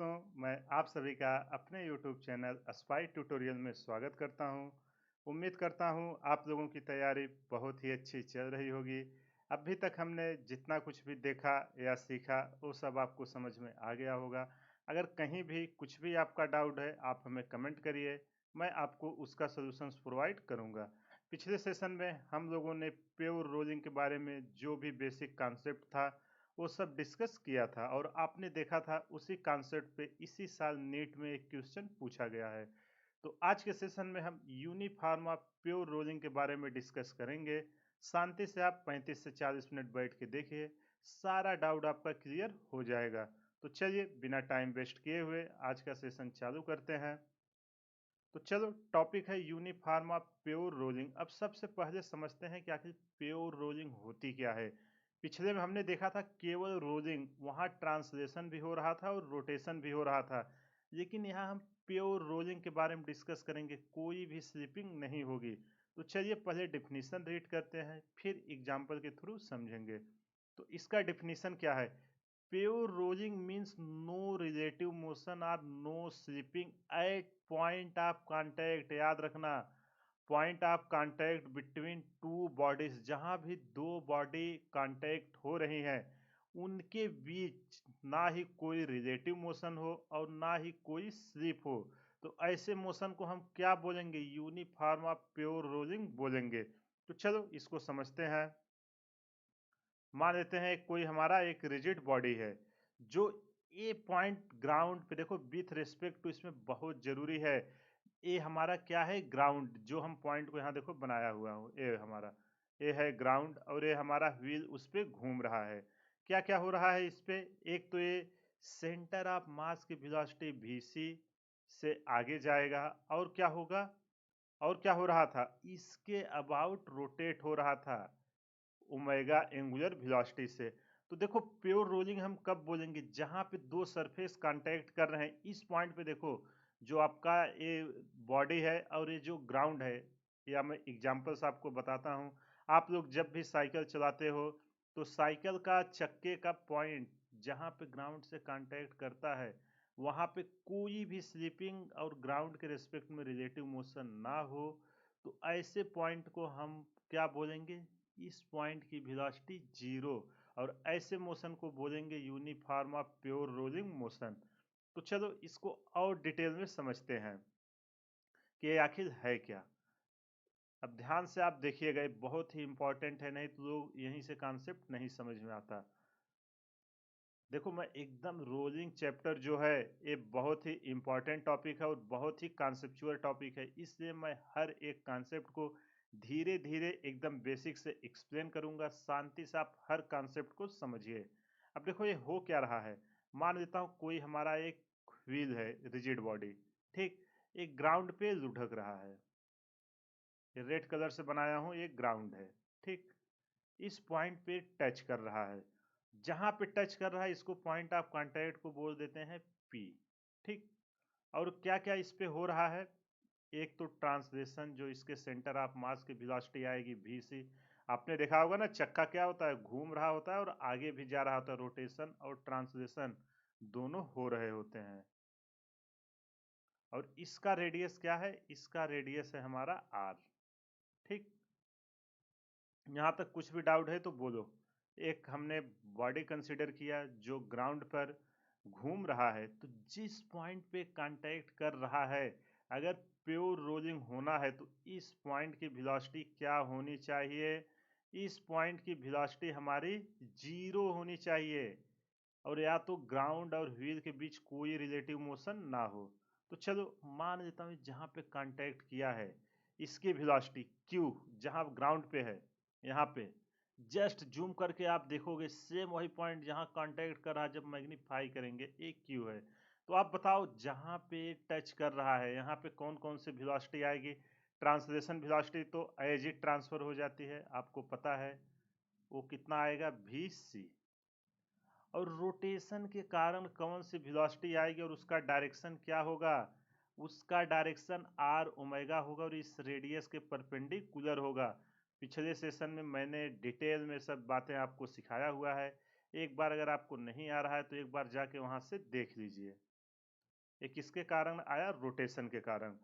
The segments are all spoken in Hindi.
दोस्तों, मैं आप सभी का अपने YouTube चैनल स्पाई ट्यूटोरियल में स्वागत करता हूं। उम्मीद करता हूं आप लोगों की तैयारी बहुत ही अच्छी चल रही होगी। अभी तक हमने जितना कुछ भी देखा या सीखा वो सब आपको समझ में आ गया होगा। अगर कहीं भी कुछ भी आपका डाउट है आप हमें कमेंट करिए, मैं आपको उसका सॉल्यूशंस प्रोवाइड करूंगा। पिछले सेशन में हम लोगों ने प्योर रोलिंग के बारे में जो भी बेसिक कॉन्सेप्ट था वो सब डिस्कस किया था और आपने देखा था उसी कॉन्सेप्ट पे इसी साल नीट में एक क्वेश्चन पूछा गया है। तो आज के सेशन में हम यूनिफार्मा प्योर रोलिंग के बारे में डिस्कस करेंगे। शांति से आप 35 से 40 मिनट बैठ के देखिए, सारा डाउट आपका क्लियर हो जाएगा। तो चलिए बिना टाइम वेस्ट किए हुए आज का सेशन चालू करते हैं। तो चलो, टॉपिक है यूनिफार्मा प्योर रोलिंग। अब सबसे पहले समझते हैं कि आखिर प्योर रोलिंग होती क्या है। पिछले में हमने देखा था केवल रोलिंग, वहाँ ट्रांसलेशन भी हो रहा था और रोटेशन भी हो रहा था, लेकिन यहाँ हम प्योर रोलिंग के बारे में डिस्कस करेंगे, कोई भी स्लिपिंग नहीं होगी। तो चलिए पहले डिफिनीशन रीड करते हैं, फिर एग्जाम्पल के थ्रू समझेंगे। तो इसका डिफिनीशन क्या है? Pure rolling means no relative motion or no slipping at point of contact। याद रखना, point of contact between two bodies, जहां भी दो बॉडी कांटेक्ट हो रही हैं उनके बीच ना ही कोई रिलेटिव मोशन हो और ना ही कोई स्लिप हो। तो ऐसे मोशन को हम क्या बोलेंगे? यूनिफॉर्म ऑफ प्योर रोलिंग बोलेंगे। तो चलो इसको समझते हैं। मान लेते हैं कोई हमारा एक रिजिड बॉडी है जो ए पॉइंट ग्राउंड पे, देखो विथ रिस्पेक्ट टू, इसमें बहुत जरूरी है। ए हमारा क्या है? ग्राउंड। जो हम पॉइंट को यहाँ देखो बनाया हुआ हूँ, ए हमारा, ए है ग्राउंड और ये हमारा व्हील उस पे घूम रहा है। क्या क्या हो रहा है इस पे? एक तो ये सेंटर ऑफ मास की वेलोसिटी VC से आगे जाएगा, और क्या होगा? और क्या हो रहा था? इसके अबाउट रोटेट हो रहा था ओमेगा एंगुलर वेलोसिटी से। तो देखो प्योर रोलिंग हम कब बोलेंगे? जहां पे दो सरफेस कांटेक्ट कर रहे हैं। इस पॉइंट पे देखो, जो आपका ये बॉडी है और ये जो ग्राउंड है, या मैं एग्जांपल्स आपको बताता हूं। आप लोग जब भी साइकिल चलाते हो तो साइकिल का चक्के का पॉइंट जहां पे ग्राउंड से कांटेक्ट करता है वहां पे कोई भी स्लिपिंग और ग्राउंड के रिस्पेक्ट में रिलेटिव मोशन ना हो, तो ऐसे पॉइंट को हम क्या बोलेंगे? इस पॉइंट की वेलोसिटी जीरो। और ऐसे मोशन को बोलेंगे uniform of pure rolling motion. तो चलो इसको और डिटेल में समझते हैं कि ये आखिर है क्या। अब ध्यान से आप देखिएगा, ये बहुत ही इंपॉर्टेंट है, नहीं तो लोग यहीं से कॉन्सेप्ट नहीं समझ में आता। देखो, मैं एकदम रोलिंग चैप्टर जो है ये बहुत ही इंपॉर्टेंट टॉपिक है और बहुत ही कॉन्सेप्चुअल टॉपिक है, इसलिए मैं हर एक कॉन्सेप्ट को धीरे धीरे एकदम बेसिक से एक्सप्लेन करूंगा। शांति से आप हर कॉन्सेप्ट को समझिए। अब देखो ये हो क्या रहा है। मान लेता हूँ कोई हमारा एक व्हील है, रिजिड बॉडी, ठीक, एक ग्राउंड पे लुढ़क रहा है। ये रेड कलर से बनाया हूँ, ये ग्राउंड है, ठीक। इस पॉइंट पे टच कर रहा है। जहां पे टच कर रहा है इसको पॉइंट ऑफ कांटेक्ट को बोल देते हैं P, ठीक। और क्या क्या इस पे हो रहा है? एक तो ट्रांसलेशन, जो इसके सेंटर ऑफ मास की वेलोसिटी आएगी VC। आपने देखा होगा ना, चक्का क्या होता है? घूम रहा होता है और आगे भी जा रहा होता है। रोटेशन और ट्रांसलेशन दोनों हो रहे होते हैं। और इसका रेडियस क्या है? इसका रेडियस है हमारा R, ठीक। यहाँ तक कुछ भी डाउट है तो बोलो। एक हमने बॉडी कंसीडर किया जो ग्राउंड पर घूम रहा है, तो जिस पॉइंट पे कांटेक्ट कर रहा है, अगर प्योर रोलिंग होना है तो इस पॉइंट की वेलोसिटी क्या होनी चाहिए? इस पॉइंट की वेलोसिटी हमारी जीरो होनी चाहिए, और या तो ग्राउंड और व्हील के बीच कोई रिलेटिव मोशन ना हो। तो चलो मान लेता हूँ जहाँ पे कांटेक्ट किया है इसकी वेलोसिटी Q, जहाँ ग्राउंड पे है, यहाँ पे जस्ट जूम करके आप देखोगे सेम वही पॉइंट जहाँ कांटेक्ट कर रहा है, जब मैग्नीफाई करेंगे एक Q है। तो आप बताओ जहाँ पे टच कर रहा है यहाँ पे कौन कौन से वेलोसिटी आएगी? ट्रांसलेशन वेलोसिटी तो एज इट ट्रांसफर हो जाती है, आपको पता है वो कितना आएगा? VC। और रोटेशन के कारण कौन सी वेलोसिटी आएगी और उसका डायरेक्शन क्या होगा? उसका डायरेक्शन R ओमेगा होगा और इस रेडियस के परपेंडिकुलर होगा। पिछले सेशन में मैंने डिटेल में सब बातें आपको सिखाया हुआ है। एक बार अगर आपको नहीं आ रहा है तो एक बार जाके वहां से देख लीजिए। ये किसके कारण आया? रोटेशन के कारण।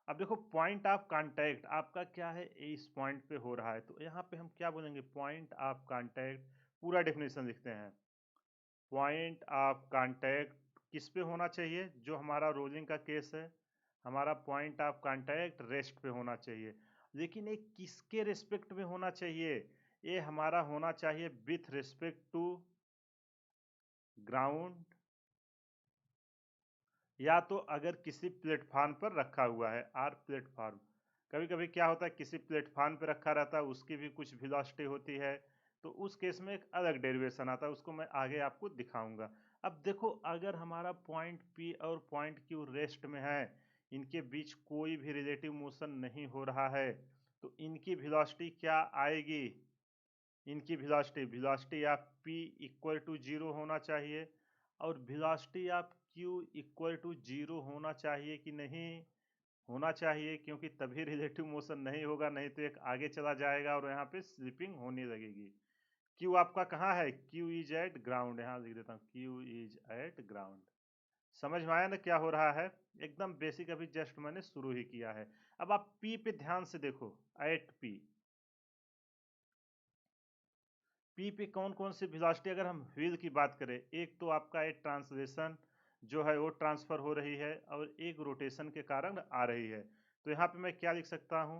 अब देखो पॉइंट ऑफ कांटेक्ट आपका क्या है? इस पॉइंट पे हो रहा है, तो यहाँ पे हम क्या बोलेंगे? पॉइंट ऑफ कांटेक्ट, पूरा डेफिनेशन लिखते हैं। पॉइंट ऑफ कांटेक्ट किस पे होना चाहिए? जो हमारा रोलिंग का केस है, हमारा पॉइंट ऑफ कांटेक्ट रेस्ट पे होना चाहिए। लेकिन ये किसके रिस्पेक्ट में होना चाहिए? ये हमारा होना चाहिए विथ रिस्पेक्ट टू ग्राउंड, या तो अगर किसी प्लेटफॉर्म पर रखा हुआ है, आर प्लेटफॉर्म। कभी कभी क्या होता है, किसी प्लेटफॉर्म पर रखा रहता है, उसकी भी कुछ वेलोसिटी होती है, तो उस केस में एक अलग डेरिवेशन आता है, उसको मैं आगे आपको दिखाऊंगा। अब देखो, अगर हमारा पॉइंट पी और पॉइंट क्यू रेस्ट में है, इनके बीच कोई भी रिलेटिव मोशन नहीं हो रहा है, तो इनकी वेलोसिटी क्या आएगी? इनकी velocity of p equal to 0 होना चाहिए, और velocity of q equal to 0 होना चाहिए कि नहीं? होना चाहिए, क्योंकि तभी रिलेटिव मोशन नहीं होगा, नहीं तो एक आगे चला जाएगा और यहाँ पे स्लिपिंग होने लगेगी। q आपका कहाँ है? q इज एट ग्राउंड, यहाँ लिख देता हूँ q इज एट ग्राउंड। समझ में आया ना क्या हो रहा है? एकदम बेसिक, अभी जस्ट मैंने शुरू ही किया है। अब आप p पे ध्यान से देखो, एट p, पी पे कौन कौन सी वेलोसिटी, अगर हम व्हील की बात करें, एक तो आपका एक ट्रांसलेशन जो है वो ट्रांसफर हो रही है, और एक रोटेशन के कारण आ रही है। तो यहाँ पे मैं क्या लिख सकता हूँ?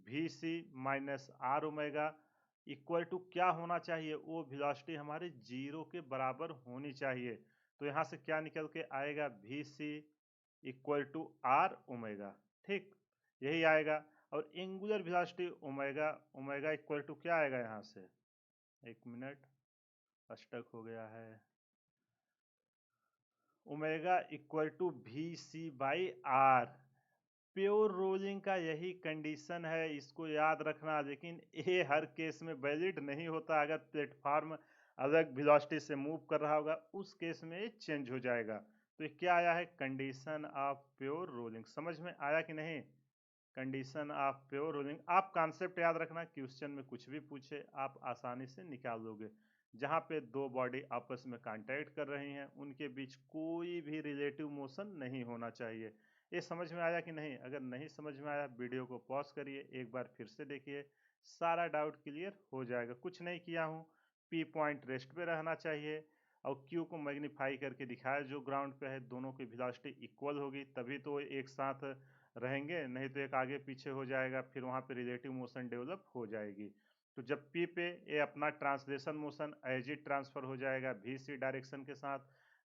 V C minus R omega equal to क्या होना चाहिए? वो वेलोसिटी हमारे 0 के बराबर होनी चाहिए। तो यहाँ से क्या निकल के आएगा? V C equal to R omega. ठीक, यही आएगा। और angular velocity omega, omega equal to क्या आएगा यहाँ से? एक मिनट, स्टक हो गया है। Omega equal to V C by R. Pure rolling का यही कंडीशन है, इसको याद रखना। लेकिन ये हर केस में वैलिड नहीं होता। अगर प्लेटफॉर्म अलग वेलोसिटी से मूव कर रहा होगा, उस केस में ये चेंज हो जाएगा। तो ये क्या आया है? Condition of pure rolling. समझ में आया कि नहीं? Condition of pure rolling. आप कॉन्सेप्ट याद रखना, क्वेश्चन में कुछ भी पूछे आप आसानी से निकाल लोगे। जहाँ पे दो बॉडी आपस में कांटेक्ट कर रही हैं, उनके बीच कोई भी रिलेटिव मोशन नहीं होना चाहिए। ये समझ में आया कि नहीं? अगर नहीं समझ में आया, वीडियो को पॉज करिए, एक बार फिर से देखिए, सारा डाउट क्लियर हो जाएगा। कुछ नहीं किया हूँ, पी पॉइंट रेस्ट पे रहना चाहिए, और क्यू को मैग्नीफाई करके दिखाया जो ग्राउंड पे है, दोनों की वेलोसिटी इक्वल होगी, तभी तो एक साथ रहेंगे, नहीं तो एक आगे पीछे हो जाएगा, फिर वहाँ पे रिलेटिव मोशन डेवलप हो जाएगी। तो जब पी पे ये अपना translation motion as it transfer हो जाएगा वी सी डायरेक्शन के साथ,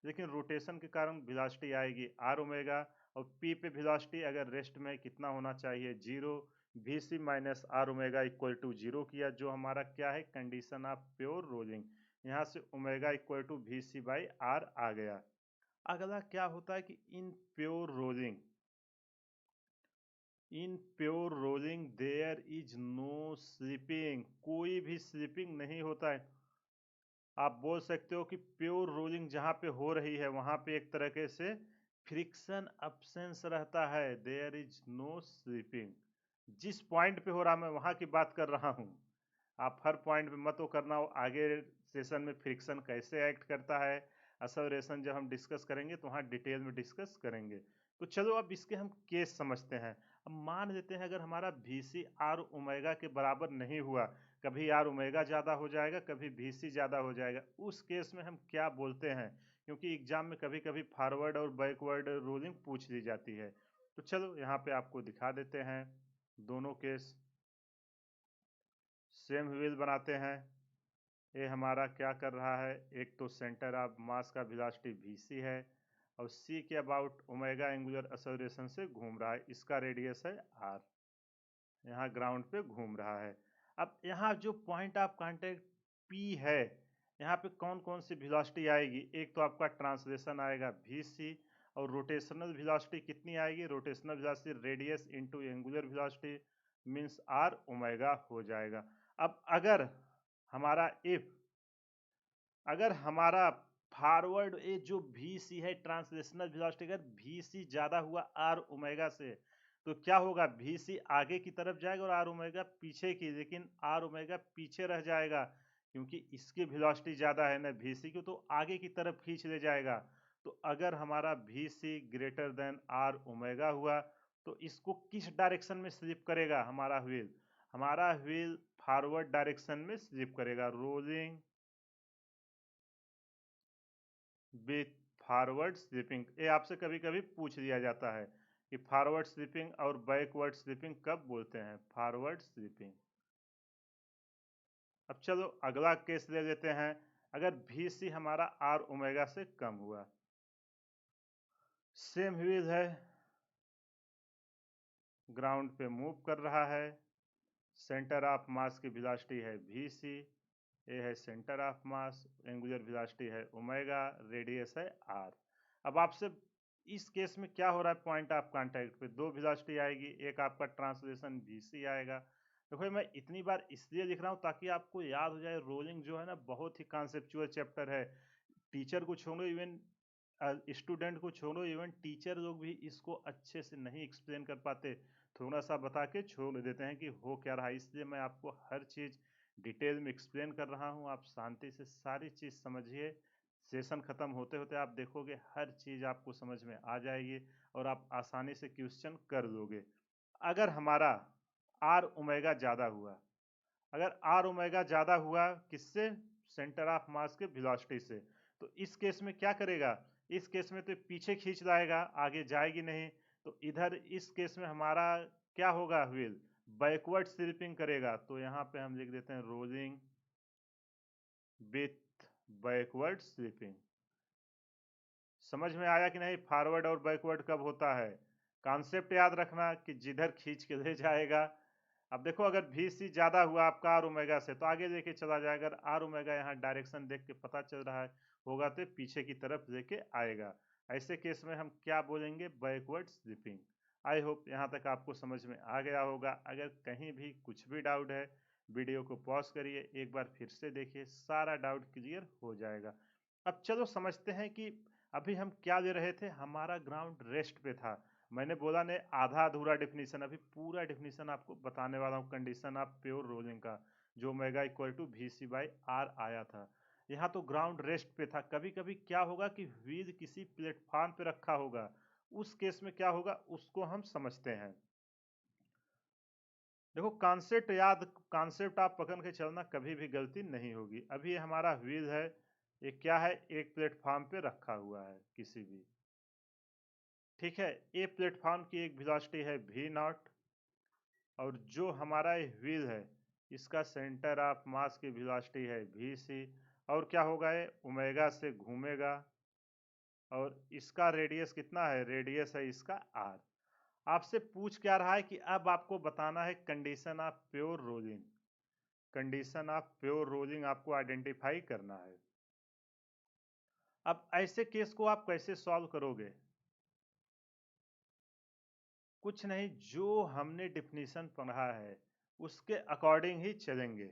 लेकिन रोटेशन के कारण वेलोसिटी आएगी आर ओमेगा, और पी पे वेलोसिटी अगर रेस्ट में कितना होना चाहिए? 0। V C minus R omega equal to 0 किया, जो हमारा क्या है? Condition of pure rolling. यहाँ से omega equal to V C by R आ गया। अगला क्या होता है कि in pure rolling, in pure rolling there is no slipping. कोई भी स्लिपिंग नहीं होता है। आप बोल सकते हो कि प्योर रोलिंग जहाँ पे हो रही है, वहाँ पे एक तरीके से फ्रिक्शन अब्सेंस रहता है। There is no slipping. जिस पॉइंट पे हो रहा, मैं वहाँ की बात कर रहा हूँ। आप हर पॉइंट पे मत वो करना हो। आगे सेशन में फ्रिक्शन कैसे एक्ट करता है, असोरेशन जब हम डिस्कस करेंगे तो वहाँ डिटेल में डिस्कस करेंगे। तो चलो अब इसके हम केस समझते हैं। अब मान लेते हैं अगर हमारा वी सी आर ओमेगा के बराबर नहीं हुआ, कभी आर ओमेगा ज़्यादा हो जाएगा, कभी वी सी ज़्यादा हो जाएगा, उस केस में हम क्या बोलते हैं? क्योंकि एग्जाम में कभी कभी फॉरवर्ड और बैकवर्ड रोलिंग पूछ ली जाती है। तो चलो यहाँ पे आपको दिखा देते हैं दोनों केस। सेम व्हील बनाते हैं। ये हमारा क्या कर रहा है? एक तो सेंटर ऑफ मास का वेलोसिटी वी सी है, और सी के अबाउट ओमेगा एंगुलर एक्सेलरेशन से घूम रहा है, इसका रेडियस है आर, यहाँ ग्राउंड पे घूम रहा है। अब यहाँ जो पॉइंट ऑफ कांटेक्ट पी है, यहाँ पे कौन कौन सी वेलोसिटी आएगी? एक तो आपका ट्रांसलेशन आएगा वी सी, और रोटेशनल वेलोसिटी कितनी आएगी? Rotational velocity radius into angular velocity means R omega हो जाएगा। अब अगर हमारा इफ, अगर हमारा फॉरवर्ड ये जो वी सी है ट्रांसलेशनल वेलोसिटी, अगर वी सी ज़्यादा हुआ आर ओमेगा से, तो क्या होगा? वी सी आगे की तरफ जाएगा और आर ओमेगा पीछे की, लेकिन आर ओमेगा पीछे रह जाएगा, क्योंकि इसकी वेलोसिटी ज़्यादा है ना वी सी की, तो आगे की तरफ खींच ले जाएगा। तो अगर हमारा V C greater than R omega हुआ तो इसको किस डायरेक्शन में स्लिप करेगा हमारा व्हील फॉरवर्ड डायरेक्शन में स्लिप करेगा, रोलिंग विथ फॉरवर्ड स्लिपिंग। ये आपसे कभी कभी पूछ लिया जाता है कि फॉरवर्ड स्लिपिंग और बैकवर्ड स्लिपिंग कब बोलते हैं, फॉरवर्ड स्लिपिंग। अब चलो अगला केस ले लेते हैं। अगर वी सी हमारा आर ओमेगा से कम हुआ, सेम व्हील है, ग्राउंड पे मूव कर रहा है, सेंटर ऑफ मास की वेलोसिटी है वी सी, ये है centre of mass, angular velocity है ओमेगा, रेडियस है आर। अब आपसे इस केस में क्या हो रहा है, पॉइंट ऑफ कांटेक्ट पे दो वेलोसिटी आएगी, एक आपका ट्रांसलेशन वीसी आएगा। देखो मैं इतनी बार इसलिए लिख रहा हूँ ताकि आपको याद हो जाए, रोलिंग जो है ना बहुत ही कॉन्सेप्चुअल चैप्टर है। टीचर को छोड़ो, इवन स्टूडेंट को छोड़ो, इवन टीचर लोग भी इसको अच्छे से नहीं एक्सप्लेन कर पाते, थोड़ा सा बता के छोड़ देते हैं कि हो क्या रहा है। इसलिए मैं आपको हर चीज़ डिटेल में एक्सप्लेन कर रहा हूँ, आप शांति से सारी चीज़ समझिए। सेशन ख़त्म होते होते आप देखोगे हर चीज़ आपको समझ में आ जाएगी और आप आसानी से क्वेश्चन कर लोगे। अगर हमारा आर ओमेगा ज़्यादा हुआ, अगर आर ओमेगा ज़्यादा हुआ किससे, सेंटर ऑफ मास के वेलोसिटी से, तो इस केस में क्या करेगा, इस केस में तो पीछे खींच लाएगा, आगे जाएगी नहीं। तो इधर इस केस में हमारा क्या होगा, व्हील बैकवर्ड स्लिपिंग करेगा। तो यहाँ पे हम लिख देते हैं रोलिंग विथ बैकवर्ड स्लिपिंग। समझ में आया कि नहीं, फॉरवर्ड और बैकवर्ड कब होता है। कॉन्सेप्ट याद रखना कि जिधर खींच के ले जाएगा। अब देखो अगर वी सी ज़्यादा हुआ आपका आर ओमेगा से तो आगे लेके चला जाएगा, अगर आर ओमेगा यहाँ डायरेक्शन देख के पता चल रहा है होगा तो पीछे की तरफ लेके आएगा। ऐसे केस में हम क्या बोलेंगे, बैकवर्ड स्लिपिंग। आई होप यहाँ तक आपको समझ में आ गया होगा। अगर कहीं भी कुछ भी डाउट है वीडियो को पॉज करिए, एक बार फिर से देखिए, सारा डाउट क्लियर हो जाएगा। अब चलो समझते हैं कि अभी हम क्या ले रहे थे, हमारा ग्राउंड रेस्ट पे था। मैंने बोला ने आधा अधूरा डेफिनेशन, अभी पूरा डेफिनेशन आपको बताने वाला हूँ कंडीशन ऑफ प्योर रोलिंग का, जो omega equal to V C by R आया था। यहाँ तो ग्राउंड रेस्ट पे था। कभी कभी क्या होगा कि व्हील किसी प्लेटफॉर्म पे रखा होगा, उस केस में क्या होगा उसको हम समझते हैं। देखो कॉन्सेप्ट याद, कॉन्सेप्ट आप पकड़ के चलना, कभी भी गलती नहीं होगी। अभी हमारा व्हील है, ये क्या है, एक प्लेटफॉर्म पे रखा हुआ है किसी भी, ठीक है। ए प्लेटफॉर्म की एक वेलोसिटी है वी नॉट, और जो हमारा ये व्हील है इसका सेंटर ऑफ मास की वेलोसिटी है वी सी, और क्या होगा, ये ओमेगा से घूमेगा, और इसका रेडियस कितना है, रेडियस है इसका आर। आपसे पूछ क्या रहा है कि अब आपको बताना है condition of pure rolling, condition of pure rolling आपको आइडेंटिफाई करना है। अब ऐसे केस को आप कैसे सॉल्व करोगे, कुछ नहीं, जो हमने डिफिनीशन पढ़ा है उसके अकॉर्डिंग ही चलेंगे।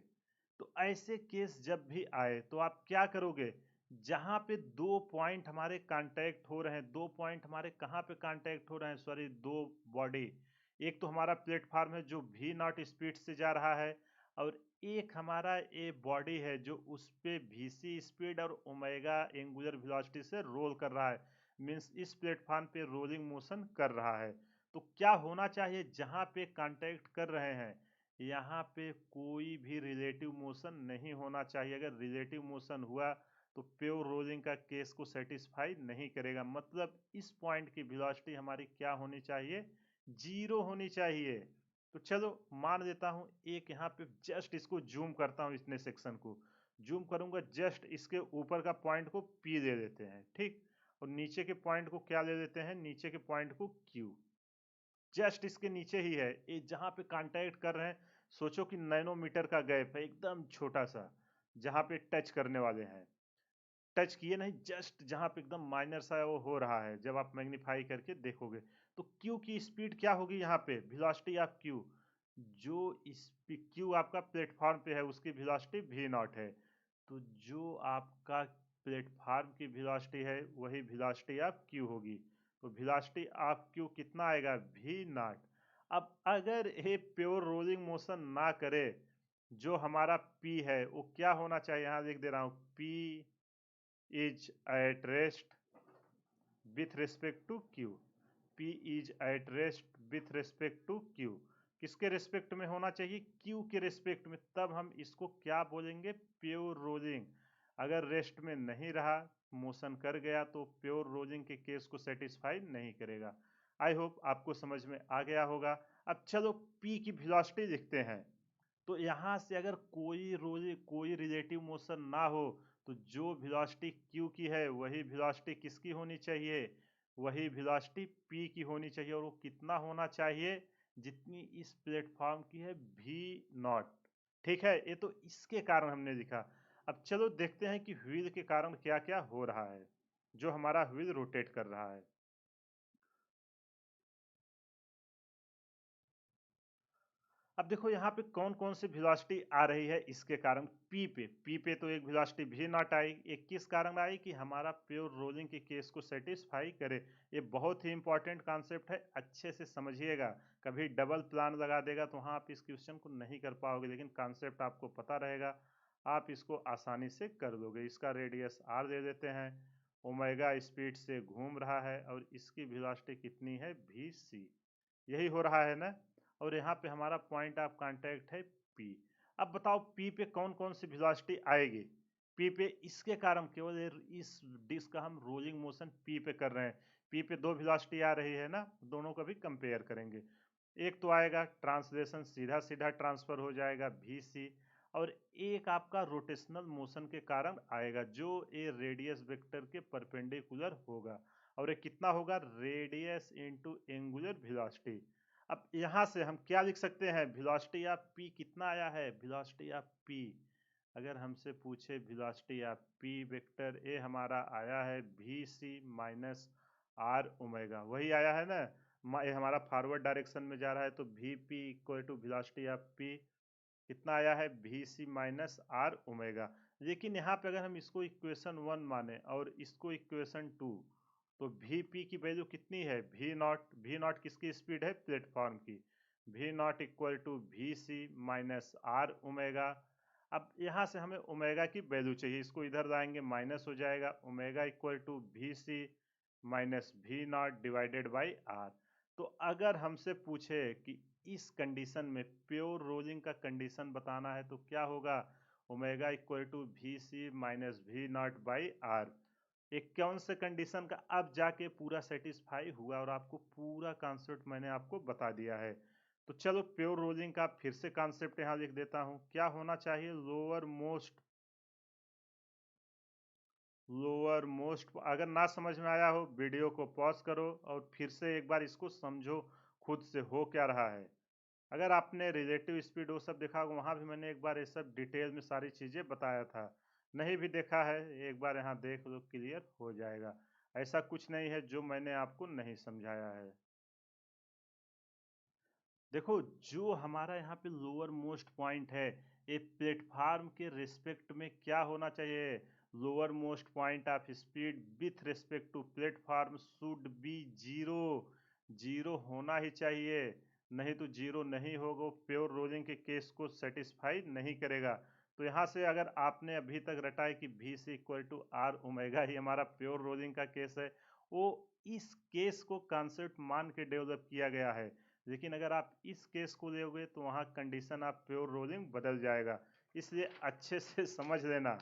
तो ऐसे केस जब भी आए तो आप क्या करोगे, जहां पे दो पॉइंट हमारे कांटेक्ट हो रहे हैं, दो पॉइंट हमारे कहाँ पे कांटेक्ट हो रहे हैं, सॉरी दो बॉडी, एक तो हमारा प्लेटफॉर्म है जो वी नॉट स्पीड से जा रहा है, और एक हमारा ए बॉडी है जो उस पे वी सी स्पीड और ओमेगा एंगुलर वेलोसिटी से रोल कर रहा है, मीन्स इस प्लेटफॉर्म पे रोलिंग मोशन कर रहा है। तो क्या होना चाहिए, जहां पे कांटेक्ट कर रहे हैं यहाँ पे कोई भी रिलेटिव मोशन नहीं होना चाहिए। अगर रिलेटिव मोशन हुआ तो प्योर रोलिंग का केस को सेटिस्फाई नहीं करेगा, मतलब इस पॉइंट की वेलोसिटी हमारी क्या होनी चाहिए, जीरो होनी चाहिए। तो चलो मान लेता हूँ, एक यहाँ पे जस्ट इसको जूम करता हूँ, इतने सेक्शन को जूम करूंगा, जस्ट इसके ऊपर का पॉइंट को पी ले लेते हैं, ठीक, और नीचे के पॉइंट को क्या ले लेते हैं, नीचे के पॉइंट को क्यू। जस्ट इसके नीचे ही है ये जहां पे कांटेक्ट कर रहे हैं, सोचो कि नैनोमीटर का गैप है, एकदम छोटा सा, जहां पे टच करने वाले हैं, टच किए नहीं, जस्ट जहां पे एकदम माइनर सा वो हो रहा है, जब आप मैग्नीफाई करके देखोगे तो क्यू की स्पीड क्या होगी, यहाँ पे वेलोसिटी ऑफ क्यू, जो इस क्यू आपका प्लेटफॉर्म पे है उसकी वेलोसिटी वी नॉट है, तो जो आपका प्लेटफॉर्म की वेलोसिटी है वही वेलोसिटी ऑफ क्यू होगी। तो वेलोसिटी ऑफ क्यू कितना आएगा, वी नॉट। अब अगर ये प्योर रोलिंग मोशन ना करे, जो हमारा पी है वो क्या होना चाहिए, यहाँ लिख दे रहा हूँ, P is at rest, with respect to Q. P is at rest with respect to Q। किसके रिस्पेक्ट में होना चाहिए? Q के रिस्पेक्ट में, तब हम इसको क्या बोलेंगे? Pure rolling. अगर रेस्ट में नहीं रहा, मोशन कर गया, तो प्योर रोलिंग के केस को सेटिस्फाई नहीं करेगा। आई होप आपको समझ में आ गया होगा। अब चलो P की वेलोसिटी लिखते हैं। तो यहाँ से अगर कोई रिलेटिव मोशन ना हो, तो जो वेलोसिटी Q की है वही वेलोसिटी किसकी होनी चाहिए? वही वेलोसिटी P की होनी चाहिए। और वो कितना होना चाहिए? जितनी इस प्लेटफॉर्म की है V0। ठीक है, ये तो इसके कारण हमने लिखा। अब चलो देखते हैं कि व्हील के कारण क्या क्या हो रहा है, जो हमारा व्हील रोटेट कर रहा है। अब देखो यहाँ पे कौन कौन सी वेलोसिटी आ रही है इसके कारण। पी पे तो एक वेलोसिटी भी नॉट आई। एक किस कारण आई? कि हमारा प्योर रोलिंग के केस को सेटिस्फाई करे। ये बहुत ही इंपॉर्टेंट कॉन्सेप्ट है, अच्छे से समझिएगा। कभी डबल प्लान लगा देगा तो वहाँ आप इस क्वेश्चन को नहीं कर पाओगे, लेकिन कॉन्सेप्ट आपको पता रहेगा, आप इसको आसानी से कर दोगे। इसका रेडियस आर दे देते हैं। ओमेगा स्पीड से घूम रहा है और इसकी वेलोसिटी कितनी है? वी सी। यही हो रहा है ना। और यहाँ पे हमारा पॉइंट ऑफ कांटेक्ट है P। अब बताओ P पे कौन कौन सी वेलोसिटी आएगी? P पे इसके कारण, केवल इस डिस्क का हम रोलिंग मोशन P पे कर रहे हैं। P पे दो वेलोसिटी आ रही है ना, दोनों का भी कंपेयर करेंगे। एक तो आएगा ट्रांसलेशन, सीधा सीधा ट्रांसफर हो जाएगा VC। और एक आपका रोटेशनल मोशन के कारण आएगा, जो ए रेडियस वेक्टर के परपेंडिकुलर होगा। और ये कितना होगा? Radius into angular velocity. अब यहाँ से हम क्या लिख सकते हैं? वेलोसिटी ऑफ P कितना आया है? वेलोसिटी ऑफ P, अगर हमसे पूछे वेलोसिटी ऑफ P वेक्टर, ए हमारा आया है VC माइनस आर ओमेगा। वही आया है ना। ये हमारा फॉरवर्ड डायरेक्शन में जा रहा है, तो VP equal to velocity of P कितना आया है? VC minus R omega. लेकिन यहाँ पे अगर हम इसको इक्वेशन 1 माने और इसको इक्वेशन 2, तो Vp की वैल्यू कितनी है? V0 किसकी स्पीड है? प्लेटफॉर्म की। V0 equal to VC minus R omega. अब यहाँ से हमें ओमेगा की वैल्यू चाहिए, इसको इधर लाएंगे माइनस हो जाएगा। Omega equal to VC minus V0 divided by R. तो अगर हमसे पूछे कि इस कंडीशन में प्योर रोलिंग का कंडीशन बताना है, तो क्या होगा? Omega equal to VC minus V0 by R. 51 से कंडीशन का अब जाके पूरा सेटिस्फाई हुआ, और आपको पूरा कॉन्सेप्ट मैंने आपको बता दिया है। तो चलो प्योर रोलिंग का फिर से कॉन्सेप्ट यहाँ लिख देता हूँ। क्या होना चाहिए? Lower most. अगर ना समझ में आया हो, वीडियो को पॉज करो और फिर से एक बार इसको समझो खुद से हो क्या रहा है। अगर आपने रिलेटिव स्पीड वो सब देखा होगा, वहाँ भी मैंने एक बार ये सब डिटेल में सारी चीज़ें बताया था। नहीं भी देखा है, एक बार यहाँ देख लो, क्लियर हो जाएगा। ऐसा कुछ नहीं है जो मैंने आपको नहीं समझाया है। देखो, जो हमारा यहाँ पे लोअर मोस्ट पॉइंट है, ये प्लेटफार्म के रिस्पेक्ट में क्या होना चाहिए? Lower most point of speed with respect to platform should be zero. Zero होना ही चाहिए, नहीं तो जीरो नहीं होगा, प्योर रोलिंग के केस को सेटिस्फाई नहीं करेगा। तो यहाँ से अगर आपने अभी तक रटा है कि V C equal to R omega ही हमारा प्योर रोलिंग का केस है, वो इस केस को कॉन्सेप्ट मान के डेवलप किया गया है। लेकिन अगर आप इस केस को लोगे तो वहाँ कंडीशन ऑफ प्योर रोलिंग बदल जाएगा। इसलिए अच्छे से समझ लेना।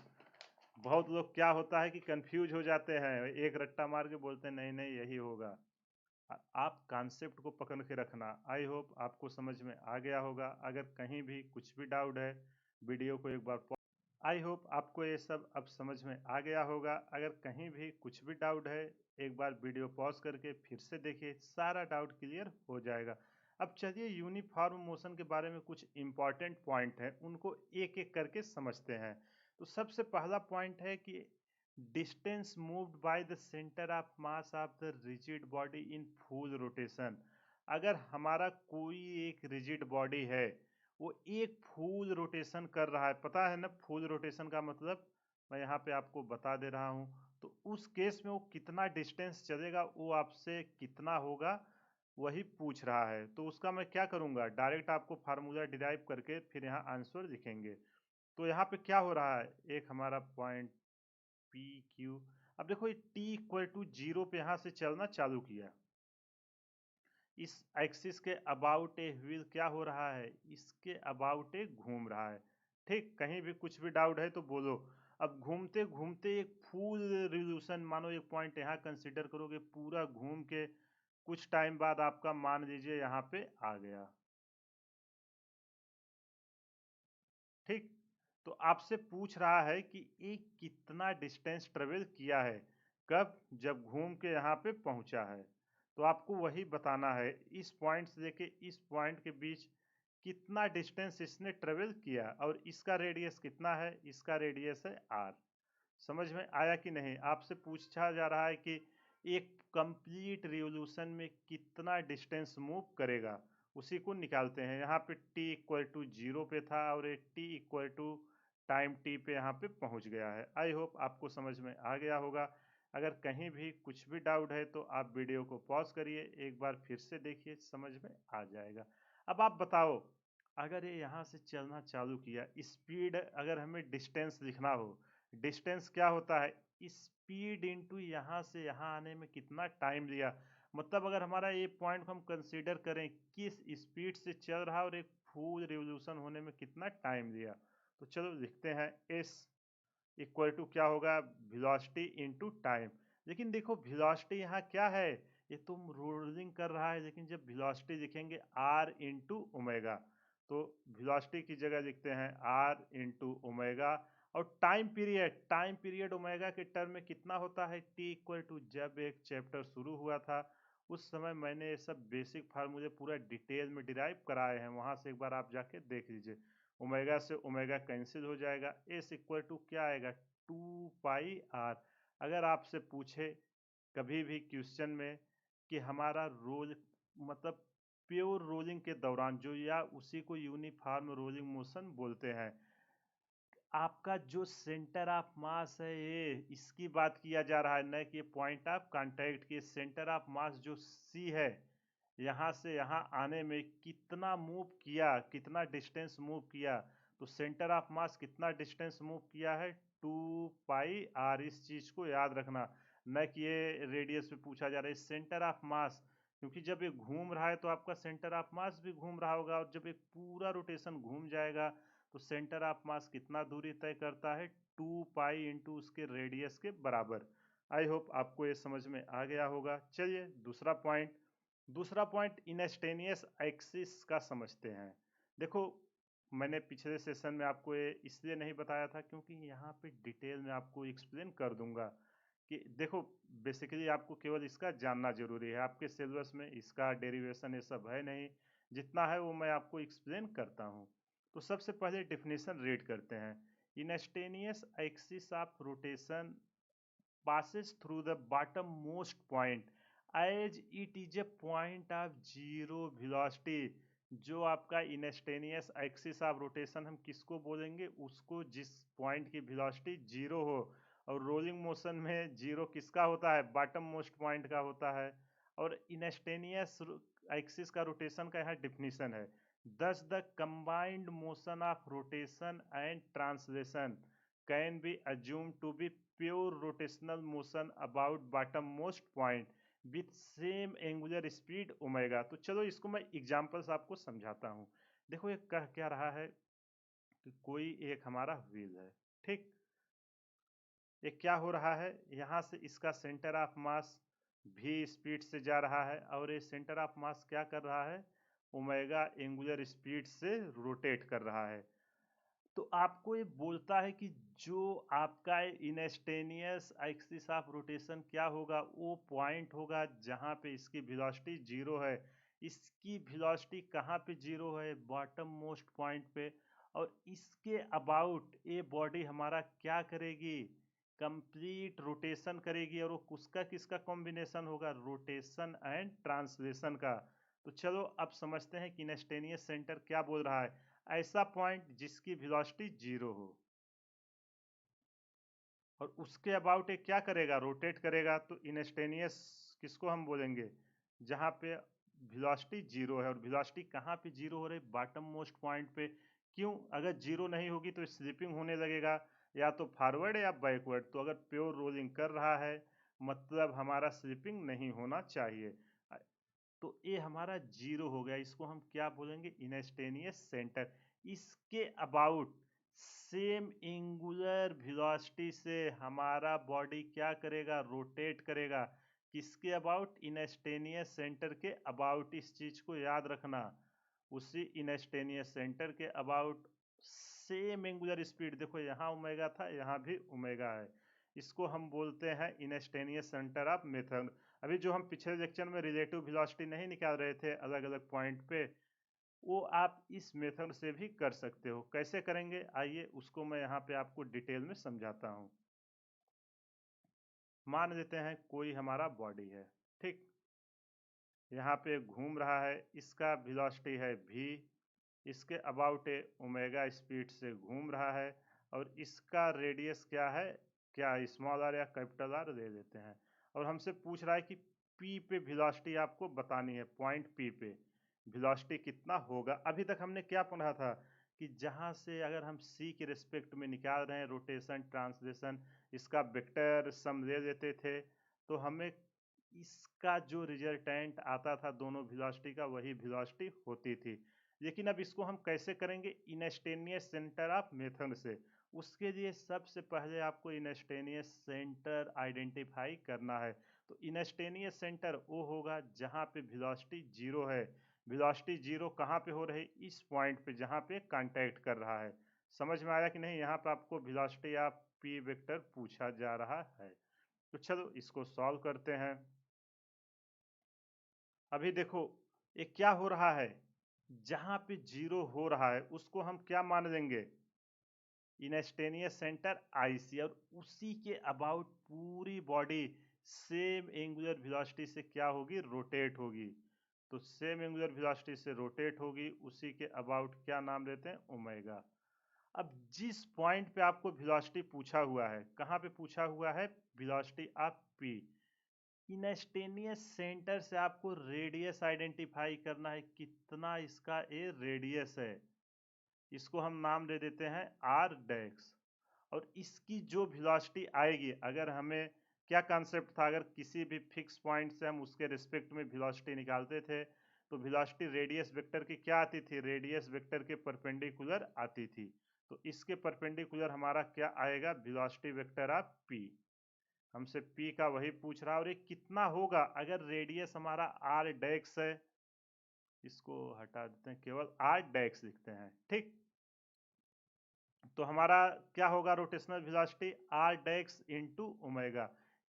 बहुत लोग क्या होता है कि कंफ्यूज हो जाते हैं, एक रट्टा मार के बोलते हैं नहीं नहीं यही होगा। आप कॉन्सेप्ट को पकड़ के रखना। आई होप आपको समझ में आ गया होगा। अगर कहीं भी कुछ भी डाउट है, वीडियो को एक बार आई होप आपको ये सब अब समझ में आ गया होगा। अगर कहीं भी कुछ भी डाउट है, एक बार वीडियो पॉज करके फिर से देखिए, सारा डाउट क्लियर हो जाएगा। अब चलिए यूनिफॉर्म मोशन के बारे में कुछ इंपॉर्टेंट पॉइंट हैं, उनको एक एक करके समझते हैं। तो सबसे पहला पॉइंट है कि distance moved by the centre of mass of the rigid body in full rotation. अगर हमारा कोई एक रिजिड बॉडी है, वो एक फुल रोटेशन कर रहा है, पता है ना फुल रोटेशन का मतलब, मैं यहाँ पे आपको बता दे रहा हूँ। तो उस केस में वो कितना डिस्टेंस चलेगा, वो आपसे कितना होगा वही पूछ रहा है। तो उसका मैं क्या करूँगा, डायरेक्ट आपको फार्मूला डिराइव करके फिर यहाँ आंसर लिखेंगे। तो यहाँ पे क्या हो रहा है, एक हमारा पॉइंट पी क्यू। अब देखो ये t इक्वल टू 0 पे यहाँ से चलना चालू किया, इस एक्सिस के अबाउट ए व्हील क्या हो रहा है, इसके अबाउट ए घूम रहा है। ठीक, कहीं भी कुछ भी डाउट है तो बोलो। अब घूमते घूमते एक फुल रिवोल्यूशन, मानो एक पॉइंट यहाँ कंसीडर करोगे, पूरा घूम के कुछ टाइम बाद आपका मान लीजिए यहाँ पे आ गया। ठीक, तो आपसे पूछ रहा है कि ये कितना डिस्टेंस ट्रेवल किया है, कब, जब घूम के यहाँ पे पहुंचा है। तो आपको वही बताना है, इस पॉइंट से लेके इस पॉइंट के बीच कितना डिस्टेंस इसने ट्रेवल किया, और इसका रेडियस कितना है, इसका रेडियस है r। समझ में आया कि नहीं? आपसे पूछा जा रहा है कि एक कंप्लीट रिवोल्यूशन में कितना डिस्टेंस मूव करेगा, उसी को निकालते हैं। यहाँ पे t इक्वल टू 0 पे था और ये t equal to time t पे यहाँ पे पहुँच गया है। आई होप आपको समझ में आ गया होगा। अगर कहीं भी कुछ भी डाउट है तो आप वीडियो को पॉज करिए, एक बार फिर से देखिए, समझ में आ जाएगा। अब आप बताओ, अगर ये यहाँ से चलना चालू किया, स्पीड, अगर हमें डिस्टेंस लिखना हो, डिस्टेंस क्या होता है, स्पीड इनटू यहाँ से यहाँ आने में कितना टाइम लिया। मतलब अगर हमारा ये पॉइंट को हम कंसीडर करें, किस स्पीड से चल रहा और एक फुल रिवोल्यूशन होने में कितना टाइम लिया, तो चलो लिखते हैं s इक्वल टू क्या होगा, वेलोसिटी इनटू टाइम। लेकिन देखो वेलोसिटी यहाँ क्या है, ये तो रोलिंग कर रहा है, लेकिन जब वेलोसिटी लिखेंगे r इंटू ओमेगा, तो वेलोसिटी की जगह लिखते हैं r इंटू ओमेगा। और टाइम पीरियड ओमेगा के टर्म में कितना होता है, t इक्वल टू, जब एक चैप्टर शुरू हुआ था उस समय मैंने ये सब बेसिक फार्मूले पूरा डिटेल में डिराइव कराए हैं, वहां से एक बार आप जाके देख लीजिए। ओमेगा से ओमेगा कैंसिल हो जाएगा, एस इक्वल टू क्या आएगा, 2 पाई r। अगर आपसे पूछे कभी भी क्वेश्चन में कि हमारा रोल, मतलब प्योर रोलिंग के दौरान जो, या उसी को यूनिफॉर्म रोलिंग मोशन बोलते हैं, आपका जो सेंटर ऑफ मास है, ये इसकी बात किया जा रहा है, न कि पॉइंट ऑफ कांटेक्ट की। सेंटर ऑफ मास जो सी है, यहाँ से यहाँ आने में कितना मूव किया, कितना डिस्टेंस मूव किया, तो सेंटर ऑफ मास कितना डिस्टेंस मूव किया है, 2 पाई r। इस चीज को याद रखना, न कि ये रेडियस पे पूछा जा रहा है, सेंटर ऑफ मास, क्योंकि जब ये घूम रहा है तो आपका सेंटर ऑफ मास भी घूम रहा होगा, और जब एक पूरा रोटेशन घूम जाएगा तो सेंटर ऑफ मास कितना दूरी तय करता है, 2 पाई इंटू उसके रेडियस के बराबर। आई होप आपको ये समझ में आ गया होगा। चलिए दूसरा पॉइंट इनस्टेनियस एक्सिस का समझते हैं। देखो, मैंने पिछले सेशन में आपको ये इसलिए नहीं बताया था क्योंकि यहाँ पे डिटेल में आपको एक्सप्लेन कर दूंगा कि देखो, बेसिकली आपको केवल इसका जानना जरूरी है, आपके सिलेबस में इसका डेरिवेशन ये सब है नहीं, जितना है वो मैं आपको एक्सप्लेन करता हूँ। तो सबसे पहले डेफिनेशन रीड करते हैं। Instantaneous axis of rotation passes through the bottom most point as it is a point of zero velocity। जो आपका इनस्टेनियस एक्सिस ऑफ रोटेशन हम किसको बोलेंगे, उसको जिस पॉइंट की वेलोसिटी जीरो हो। और रोलिंग मोशन में जीरो किसका होता है, बॉटम मोस्ट पॉइंट का होता है। और इनस्टेनियस एक्सिस का रोटेशन का यहाँ डिफिनीशन है, thus the combined motion of rotation and translation can be assumed to be pure rotational motion about bottommost point with same angular speed omega. तो चलो इसको मैं एग्जांपल से आपको समझाता हूँ। देखो ये कह क्या रहा है कि कोई एक हमारा व्हील है, ठीक, ये क्या हो रहा है, यहाँ से इसका centre of mass v speed से जा रहा है, और ये सेंटर ऑफ मास क्या कर रहा है, ओमेगा एंगुलर स्पीड से रोटेट कर रहा है। तो आपको ये बोलता है कि जो आपका इनस्टेनियस एक्सिस ऑफ रोटेशन क्या होगा, वो पॉइंट होगा जहां पे इसकी वेलोसिटी जीरो है। इसकी वेलोसिटी कहाँ पे जीरो है, बॉटम मोस्ट पॉइंट पे। और इसके अबाउट ये बॉडी हमारा क्या करेगी, कंप्लीट रोटेशन करेगी, और वो उसका किसका कॉम्बिनेशन होगा, रोटेशन एंड ट्रांसलेशन का। तो चलो अब समझते हैं कि इनस्टेनियस सेंटर क्या बोल रहा है, ऐसा पॉइंट जिसकी वेलोसिटी जीरो हो और उसके अबाउट एक क्या करेगा, रोटेट करेगा। तो इनस्टेनियस किसको हम बोलेंगे, जहाँ पे वेलोसिटी जीरो है, और वेलोसिटी कहाँ पे जीरो हो रही है, बॉटम मोस्ट पॉइंट पे। क्यों? अगर जीरो नहीं होगी तो स्लिपिंग होने लगेगा, या तो फॉरवर्ड या बैकवर्ड। तो अगर प्योर रोलिंग कर रहा है मतलब हमारा स्लिपिंग नहीं होना चाहिए। तो ये हमारा जीरो हो गया। इसको हम क्या बोलेंगे? इनस्टेनियस सेंटर। इसके अबाउट सेम एंगुलर वेलोसिटी से हमारा बॉडी क्या करेगा? रोटेट करेगा। किसके अबाउट? इनस्टेनियस सेंटर के अबाउट। इस चीज को याद रखना। उसी इनस्टेनियस सेंटर के अबाउट सेम एंगुलर स्पीड। देखो यहाँ ओमेगा था, यहाँ भी ओमेगा है। इसको हम बोलते हैं इनस्टेनियस सेंटर ऑफ मेथड। अभी जो हम पिछले लेक्चर में रिलेटिव वेलोसिटी नहीं निकाल रहे थे अलग अलग पॉइंट पे, वो आप इस मेथड से भी कर सकते हो। कैसे करेंगे आइए उसको मैं यहाँ पे आपको डिटेल में समझाता हूँ। मान लेते हैं कोई हमारा बॉडी है, ठीक, यहाँ पे घूम रहा है, इसका वेलोसिटी है v, इसके अबाउट ओमेगा स्पीड से घूम रहा है, और इसका रेडियस क्या है? क्या स्मॉल आर या कैपिटल आर ले लेते हैं। और हमसे पूछ रहा है कि p पे वेलोसिटी आपको बतानी है, पॉइंट p पे वेलोसिटी कितना होगा। अभी तक हमने क्या पढ़ा था कि जहाँ से अगर हम c के रिस्पेक्ट में निकाल रहे हैं रोटेशन ट्रांसलेशन, इसका वेक्टर सम ले लेते थे, तो हमें इसका जो रिजल्टेंट आता था दोनों वेलोसिटी का, वही वेलोसिटी होती थी। लेकिन अब इसको हम कैसे करेंगे? इनस्टेनियस सेंटर ऑफ मेथड से। उसके लिए सबसे पहले आपको इनस्टेनियस सेंटर आइडेंटिफाई करना है। तो इनस्टेनियस सेंटर वो होगा जहाँ पे वेलोसिटी जीरो है। वेलोसिटी जीरो कहाँ पे हो रही? इस पॉइंट पे जहाँ पे कांटेक्ट कर रहा है। समझ में आया कि नहीं? यहाँ पे आपको वेलोसिटी ऑफ पी वेक्टर पूछा जा रहा है। तो चलो इसको सॉल्व करते हैं। अभी देखो ये क्या हो रहा है, जहां पे जीरो हो रहा है उसको हम क्या मान लेंगे? इनस्टेनियस सेंटर आईसी। और उसी के अबाउट पूरी बॉडी सेम एंगुलर वेलोसिटी से क्या होगी? रोटेट होगी। तो सेम एंगुलर वेलोसिटी से रोटेट होगी, उसी के अबाउट क्या नाम देते हैं? ओमेगा। अब जिस पॉइंट पे आपको वेलोसिटी पूछा हुआ है, कहाँ पे पूछा हुआ है? Velocity of P. Instantaneous centre से आपको रेडियस आइडेंटिफाई करना है, कितना इसका ए रेडियस है। इसको हम नाम दे देते हैं आर डैक्स। और इसकी जो वेलोसिटी आएगी, अगर हमें क्या कॉन्सेप्ट था, अगर किसी भी फिक्स पॉइंट से हम उसके रिस्पेक्ट में वेलोसिटी निकालते थे तो वेलोसिटी रेडियस वेक्टर की क्या आती थी? रेडियस वेक्टर के परपेंडिकुलर आती थी। तो इसके परपेंडिकुलर हमारा क्या आएगा? Velocity vector of P. हमसे p का वही पूछ रहा है। और ये कितना होगा? अगर रेडियस हमारा आर डैक्स है, इसको हटा देते हैं, केवल आर डैक्स लिखते हैं, ठीक। तो हमारा क्या होगा? रोटेशनल वेलोसिटी आर डैक्स इंटू ओमेगा।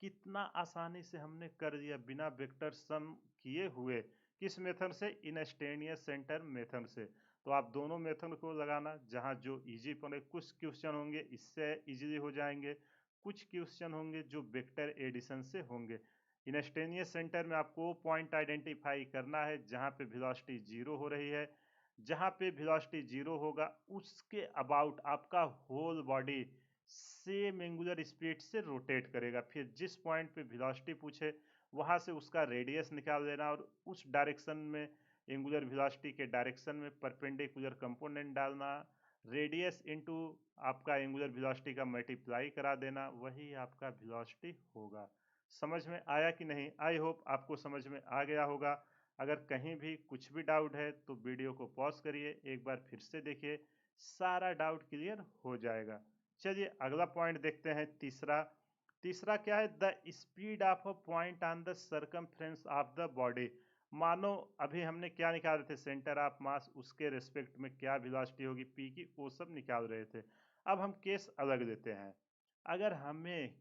कितना आसानी से हमने कर दिया बिना वेक्टर सम किए हुए। किस मेथड से? इनस्टेनियस सेंटर मेथड से। तो आप दोनों मेथड को लगाना, जहां जो इजी पड़े। कुछ क्वेश्चन होंगे इससे इजीली हो जाएंगे, कुछ क्वेश्चन होंगे जो वेक्टर एडिशन से होंगे। इनस्टेनियस सेंटर में आपको पॉइंट आइडेंटिफाई करना है जहां पे वेलोसिटी जीरो हो रही है। जहां पे वेलोसिटी जीरो होगा उसके अबाउट आपका whole body same angular speed से रोटेट करेगा। फिर जिस पॉइंट पे वेलोसिटी पूछे वहां से उसका रेडियस निकाल लेना, और उस डायरेक्शन में एंगुलर वेलोसिटी के डायरेक्शन में परपेंडिकुलर कंपोनेंट डालना, रेडियस इनटू आपका एंगुलर वेलोसिटी का मल्टीप्लाई करा देना, वही आपका वेलोसिटी होगा। समझ में आया कि नहीं? आई होप आपको समझ में आ गया होगा। अगर कहीं भी कुछ भी डाउट है तो वीडियो को पॉज करिए, एक बार फिर से देखिए, सारा डाउट क्लियर हो जाएगा। चलिए अगला पॉइंट देखते हैं, तीसरा। तीसरा क्या है? The speed of a point on the circumference of the body. मानो अभी हमने क्या निकाल रहे थे? सेंटर ऑफ मास, उसके रिस्पेक्ट में क्या वेलोसिटी होगी पी की, वो सब निकाल रहे थे। अब हम केस अलग लेते हैं। अगर हमें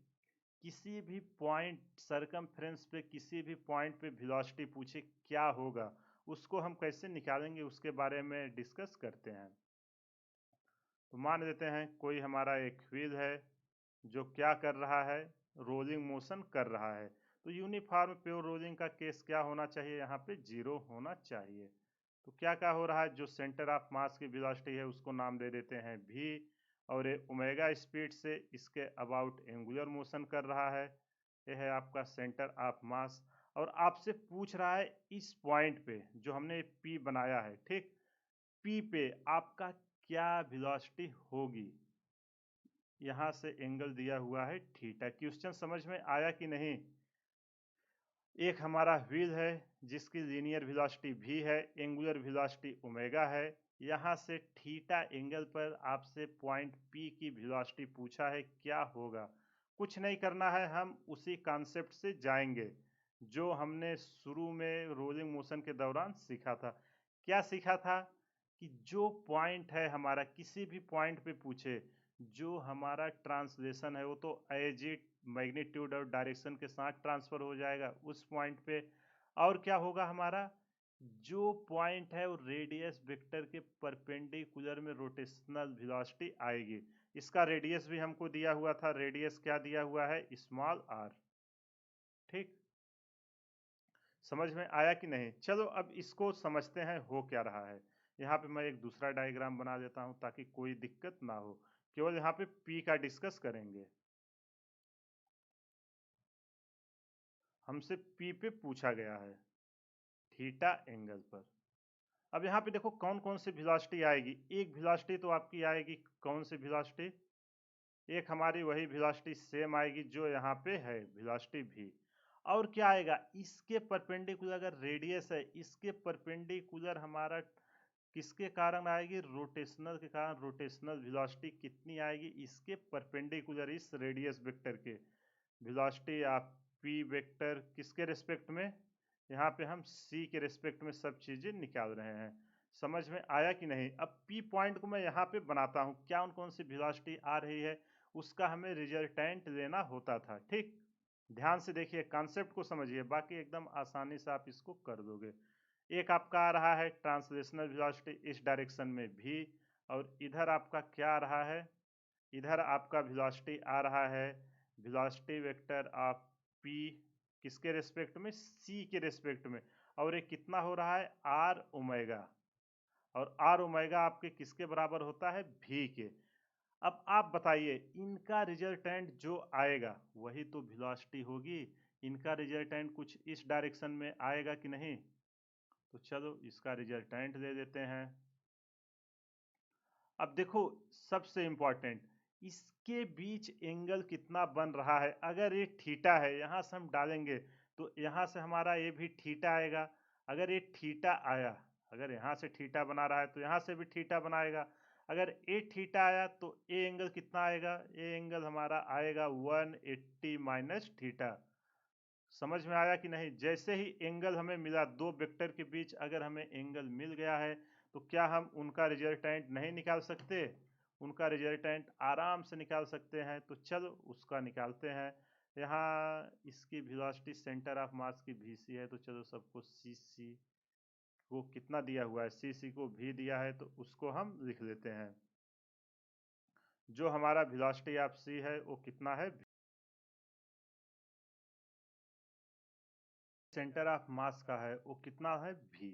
किसी भी पॉइंट सरकमफ्रेंस पे, किसी भी पॉइंट पे वेलोसिटी पूछे क्या होगा, उसको हम कैसे निकालेंगे उसके बारे में डिस्कस करते हैं। तो मान लेते हैं कोई हमारा एक व्हील है जो क्या कर रहा है? रोलिंग मोशन कर रहा है। तो यूनिफॉर्म प्योर रोलिंग का केस क्या होना चाहिए? यहाँ पे जीरो होना चाहिए। तो क्या क्या हो रहा है? जो सेंटर ऑफ मास की वेलोसिटी है उसको नाम दे देते हैं v, और ये ओमेगा स्पीड से इसके अबाउट एंगुलर मोशन कर रहा है। यह है आपका सेंटर ऑफ मास। और आपसे पूछ रहा है इस पॉइंट पे जो हमने p बनाया है, ठीक, p पे आपका क्या वेलोसिटी होगी। यहाँ से एंगल दिया हुआ है थीटा। क्वेश्चन समझ में आया कि नहीं। एक हमारा व्हील है जिसकी लीनियर वेलोसिटी v है, एंगुलर वेलोसिटी ओमेगा है। यहाँ से थीटा एंगल पर आपसे पॉइंट P की वेलोसिटी पूछा है, क्या होगा। कुछ नहीं करना है, हम उसी कॉन्सेप्ट से जाएंगे जो हमने शुरू में रोलिंग मोशन के दौरान सीखा था। क्या सीखा था कि जो पॉइंट है हमारा, किसी भी पॉइंट पे पूछे, जो हमारा ट्रांसलेशन है वो तो एज इट मैग्नीट्यूड और डायरेक्शन के साथ ट्रांसफर हो जाएगा उस पॉइंट पे। और क्या होगा हमारा, जो पॉइंट है वो रेडियस वेक्टर के परपेंडिकुलर में रोटेशनल वेलोसिटी आएगी। इसका रेडियस भी हमको दिया हुआ था, रेडियस क्या दिया हुआ है, स्मॉल r। ठीक, समझ में आया कि नहीं। चलो अब इसको समझते हैं हो क्या रहा है। यहाँ पे मैं एक दूसरा डायग्राम बना देता हूँ ताकि कोई दिक्कत ना हो, केवल यहाँ पे P का डिस्कस करेंगे। हमसे P पे पूछा गया है थीटा एंगल पर। अब यहाँ पे देखो कौन कौन सी वेलोसिटी आएगी। एक वेलोसिटी तो आपकी आएगी, कौन सी वेलोसिटी, एक हमारी वही वेलोसिटी सेम आएगी जो यहाँ पे है वेलोसिटी v। और क्या आएगा, इसके परपेंडिकुलर, अगर रेडियस है इसके परपेंडिकुलर हमारा किसके कारण आएगी, रोटेशनल के कारण। रोटेशनल वेलोसिटी कितनी आएगी, इसके परपेंडिकुलर, इस रेडियस वेक्टर के वेलोसिटी आप p वेक्टर किसके रिस्पेक्ट में, यहाँ पे हम c के रिस्पेक्ट में सब चीजें निकाल रहे हैं। समझ में आया कि नहीं। अब p पॉइंट को मैं यहाँ पे बनाता हूँ, क्या उन कौन सी वेलोसिटी आ रही है उसका हमें रिजल्टेंट लेना होता था। ठीक, ध्यान से देखिए, कॉन्सेप्ट को समझिए, बाकी एकदम आसानी से आप इसको कर दोगे। एक आपका आ रहा है ट्रांसलेशनल वेलोसिटी इस डायरेक्शन में v, और इधर आपका क्या आ रहा है, इधर आपका वेलोसिटी आ रहा है वेलोसिटी वेक्टर ऑफ p किसके रेस्पेक्ट में, c के रेस्पेक्ट में। और ये कितना हो रहा है, r ओमेगा, और r ओमेगा आपके किसके बराबर होता है, v के। अब आप बताइए, इनका रिजल्टेंट जो आएगा वही तो वेलोसिटी होगी। इनका रिजल्टेंट कुछ इस डायरेक्शन में आएगा कि नहीं। तो चलो इसका रिजल्टेंट दे देते हैं। अब देखो सबसे इंपॉर्टेंट, इसके बीच एंगल कितना बन रहा है। अगर ये थीटा है, यहाँ से हम डालेंगे तो यहाँ से हमारा ये भी थीटा आएगा। अगर ये थीटा आया, अगर यहाँ से थीटा बना रहा है तो यहाँ से भी थीटा बनाएगा। अगर ए थीटा आया तो ए एंगल कितना आएगा, ए एंगल हमारा आएगा 180 माइनस थीटा। समझ में आया कि नहीं। जैसे ही एंगल हमें मिला, दो वेक्टर के बीच अगर हमें एंगल मिल गया है तो क्या हम उनका रिजल्टेंट नहीं निकाल सकते, उनका रिजल्टेंट आराम से निकाल सकते हैं। तो चलो उसका निकालते हैं। यहाँ इसकी वेलोसिटी सेंटर ऑफ मास की vc है, तो चलो सबको cc को कितना दिया हुआ है, cc को v दिया है, तो उसको हम लिख लेते हैं। जो हमारा वेलोसिटी ऑफ c है वो कितना है, सेंटर ऑफ मास का है वो कितना है, v।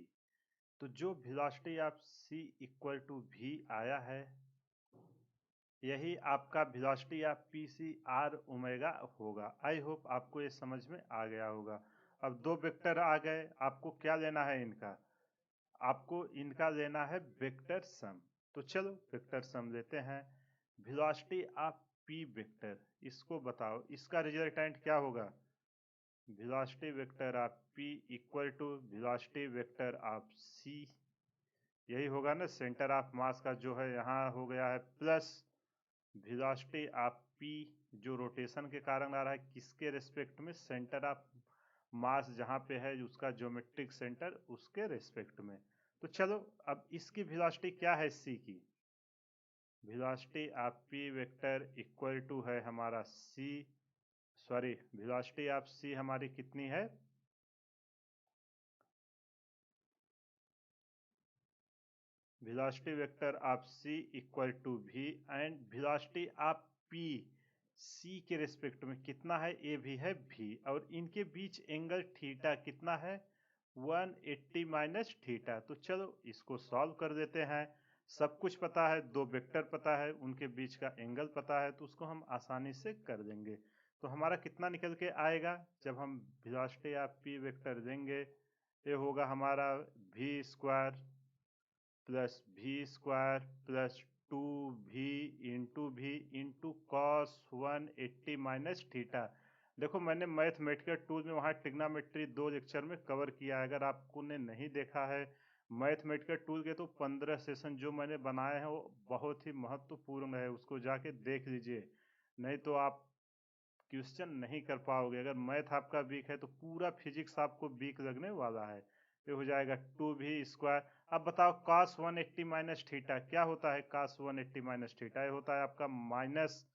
तो जो velocity of c equal to v आया है, यही आपका velocity of P C R omega होगा। आई होप आपको ये समझ में आ गया होगा। अब दो वेक्टर आ गए, आपको क्या लेना है इनका, आपको इनका लेना है वेक्टर सम। तो चलो वेक्टर सम लेते हैं। वेलोसिटी ऑफ पी वेक्टर, इसको बताओ इसका रिजल्टेंट क्या होगा। Velocity vector of P equal to velocity vector of C, यही होगा ना, सेंटर ऑफ मास का जो है यहाँ हो गया है, प्लस वेलोसिटी ऑफ पी जो रोटेशन के कारण आ रहा है किसके रेस्पेक्ट में, सेंटर ऑफ मास जहाँ पे है उसका ज्योमेट्रिक सेंटर उसके रेस्पेक्ट में। तो चलो अब इसकी वेलोसिटी क्या है सी की, velocity of P vector equal to है हमारा C, sorry velocity of C हमारी कितनी है, velocity vector of C equal to V, and velocity of P C के रिस्पेक्ट में कितना है, ए भी है भी, और इनके बीच एंगल थीटा कितना है, 180 माइनस थीटा। तो चलो इसको सॉल्व कर देते हैं। सब कुछ पता है, दो वेक्टर पता है, उनके बीच का एंगल पता है, तो उसको हम आसानी से कर देंगे। तो हमारा कितना निकल के आएगा, जब हम वेलोसिटी ऑफ पी वेक्टर देंगे, ये होगा हमारा v स्क्वायर, प्लस भी स्क्वायर प्लस 2v इंटू भी इंटू कॉस 180 माइनस थीटा। देखो मैंने मैथमेटिकल टूल में वहाँ ट्रिग्नोमेट्री 2 लेक्चर में कवर किया है। अगर आपको ने नहीं देखा है मैथमेटिकल टूल के, तो 15 सेशन जो मैंने बनाए हैं वो बहुत ही महत्वपूर्ण है, उसको जाके देख लीजिए। नहीं तो आप क्वेश्चन नहीं कर पाओगे। अगर मैथ आपका वीक है तो पूरा फिजिक्स आपको वीक लगने वाला है। ये हो जाएगा 2v स्क्वायर। अब बताओ cos 180 माइनस थीटा क्या होता है? cos 180 माइनस थीटा ये होता है आपका माइनस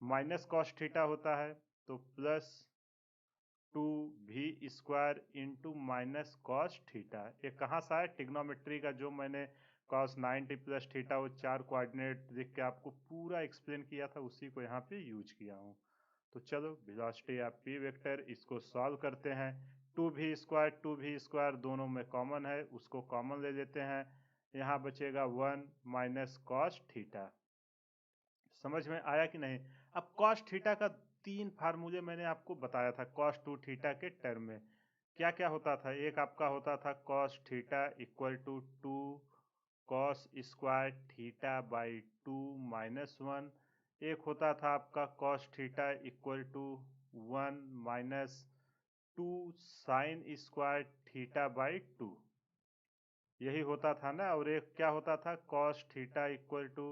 माइनस कॉस थीटा होता है। तो plus 2v square into minus cos theta. ये कहाँ से आया? ट्रिग्नोमेट्री का जो मैंने cos 90 प्लस थीटा वो 4 कोऑर्डिनेट लिख के आपको पूरा एक्सप्लेन किया था, उसी को यहाँ पे यूज किया हूँ। तो चलो वेलोसिटी या पी वेक्टर इसको सॉल्व करते हैं। 2v स्क्वायर दोनों में कॉमन है, उसको कॉमन ले लेते हैं। यहाँ बचेगा 1 माइनस कॉस थीटा। समझ में आया कि नहीं? अब कॉस थीटा का 3 फार्मूले मैंने आपको बताया था कॉस 2 थीटा के टर्म में। क्या क्या होता था? एक आपका होता था cos theta equal to 2 cos square theta by 2 minus 1। एक होता था आपका cos theta equal to 1 minus 2 sine square theta by 2, यही होता था ना। और एक क्या होता था? Cos theta equal to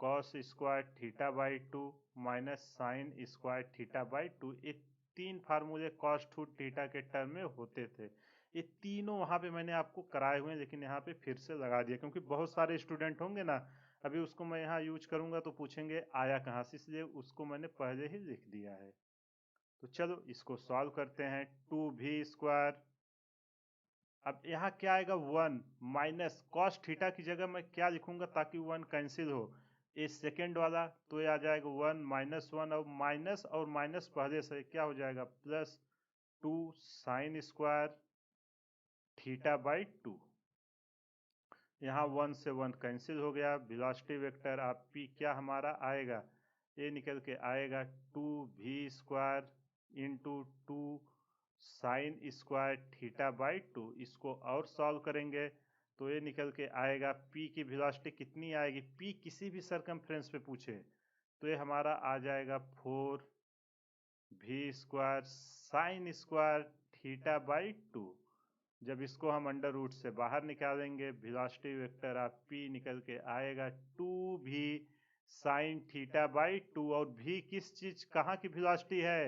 cos square theta by 2 minus sine square theta by 2। ये 3 फार्मूले कॉस 2 थीटा के टर्म में होते थे। ये तीनों वहाँ पे मैंने आपको कराए हुए हैं, लेकिन यहाँ पे फिर से लगा दिया क्योंकि बहुत सारे स्टूडेंट होंगे ना। अभी उसको मैं यहाँ यूज करूँगा तो पूछेंगे आया कहाँ से, इसलिए उसको मैंने पहले ही लिख दिया है। तो चलो इसको सॉल्व करते हैं। 2v स्क्वायर, अब यहाँ क्या आएगा? 1 माइनस कॉस थीटा की जगह मैं क्या लिखूंगा ताकि 1 कैंसिल हो? ये सेकेंड वाला, तो ये आ जाएगा 1 माइनस 1, और माइनस पहले से क्या हो जाएगा? Plus 2 sine square theta by 2। यहाँ 1 से 1 कैंसिल हो गया। वेलोसिटी वेक्टर आप पी क्या हमारा आएगा? ये निकल के आएगा 2v square into 2 sine square theta by 2। इसको और सॉल्व करेंगे तो ये निकल के आएगा पी की वेलोसिटी कितनी आएगी? पी किसी भी सरकमफ्रेंस पे पूछे तो ये हमारा आ जाएगा 4v square sine square theta by 2। जब इसको हम अंडर रूट से बाहर निकालेंगे वेलोसिटी वेक्टर आप पी निकल के आएगा 2v साइन थीटा बाई 2। और v किस चीज कहाँ की वेलोसिटी है?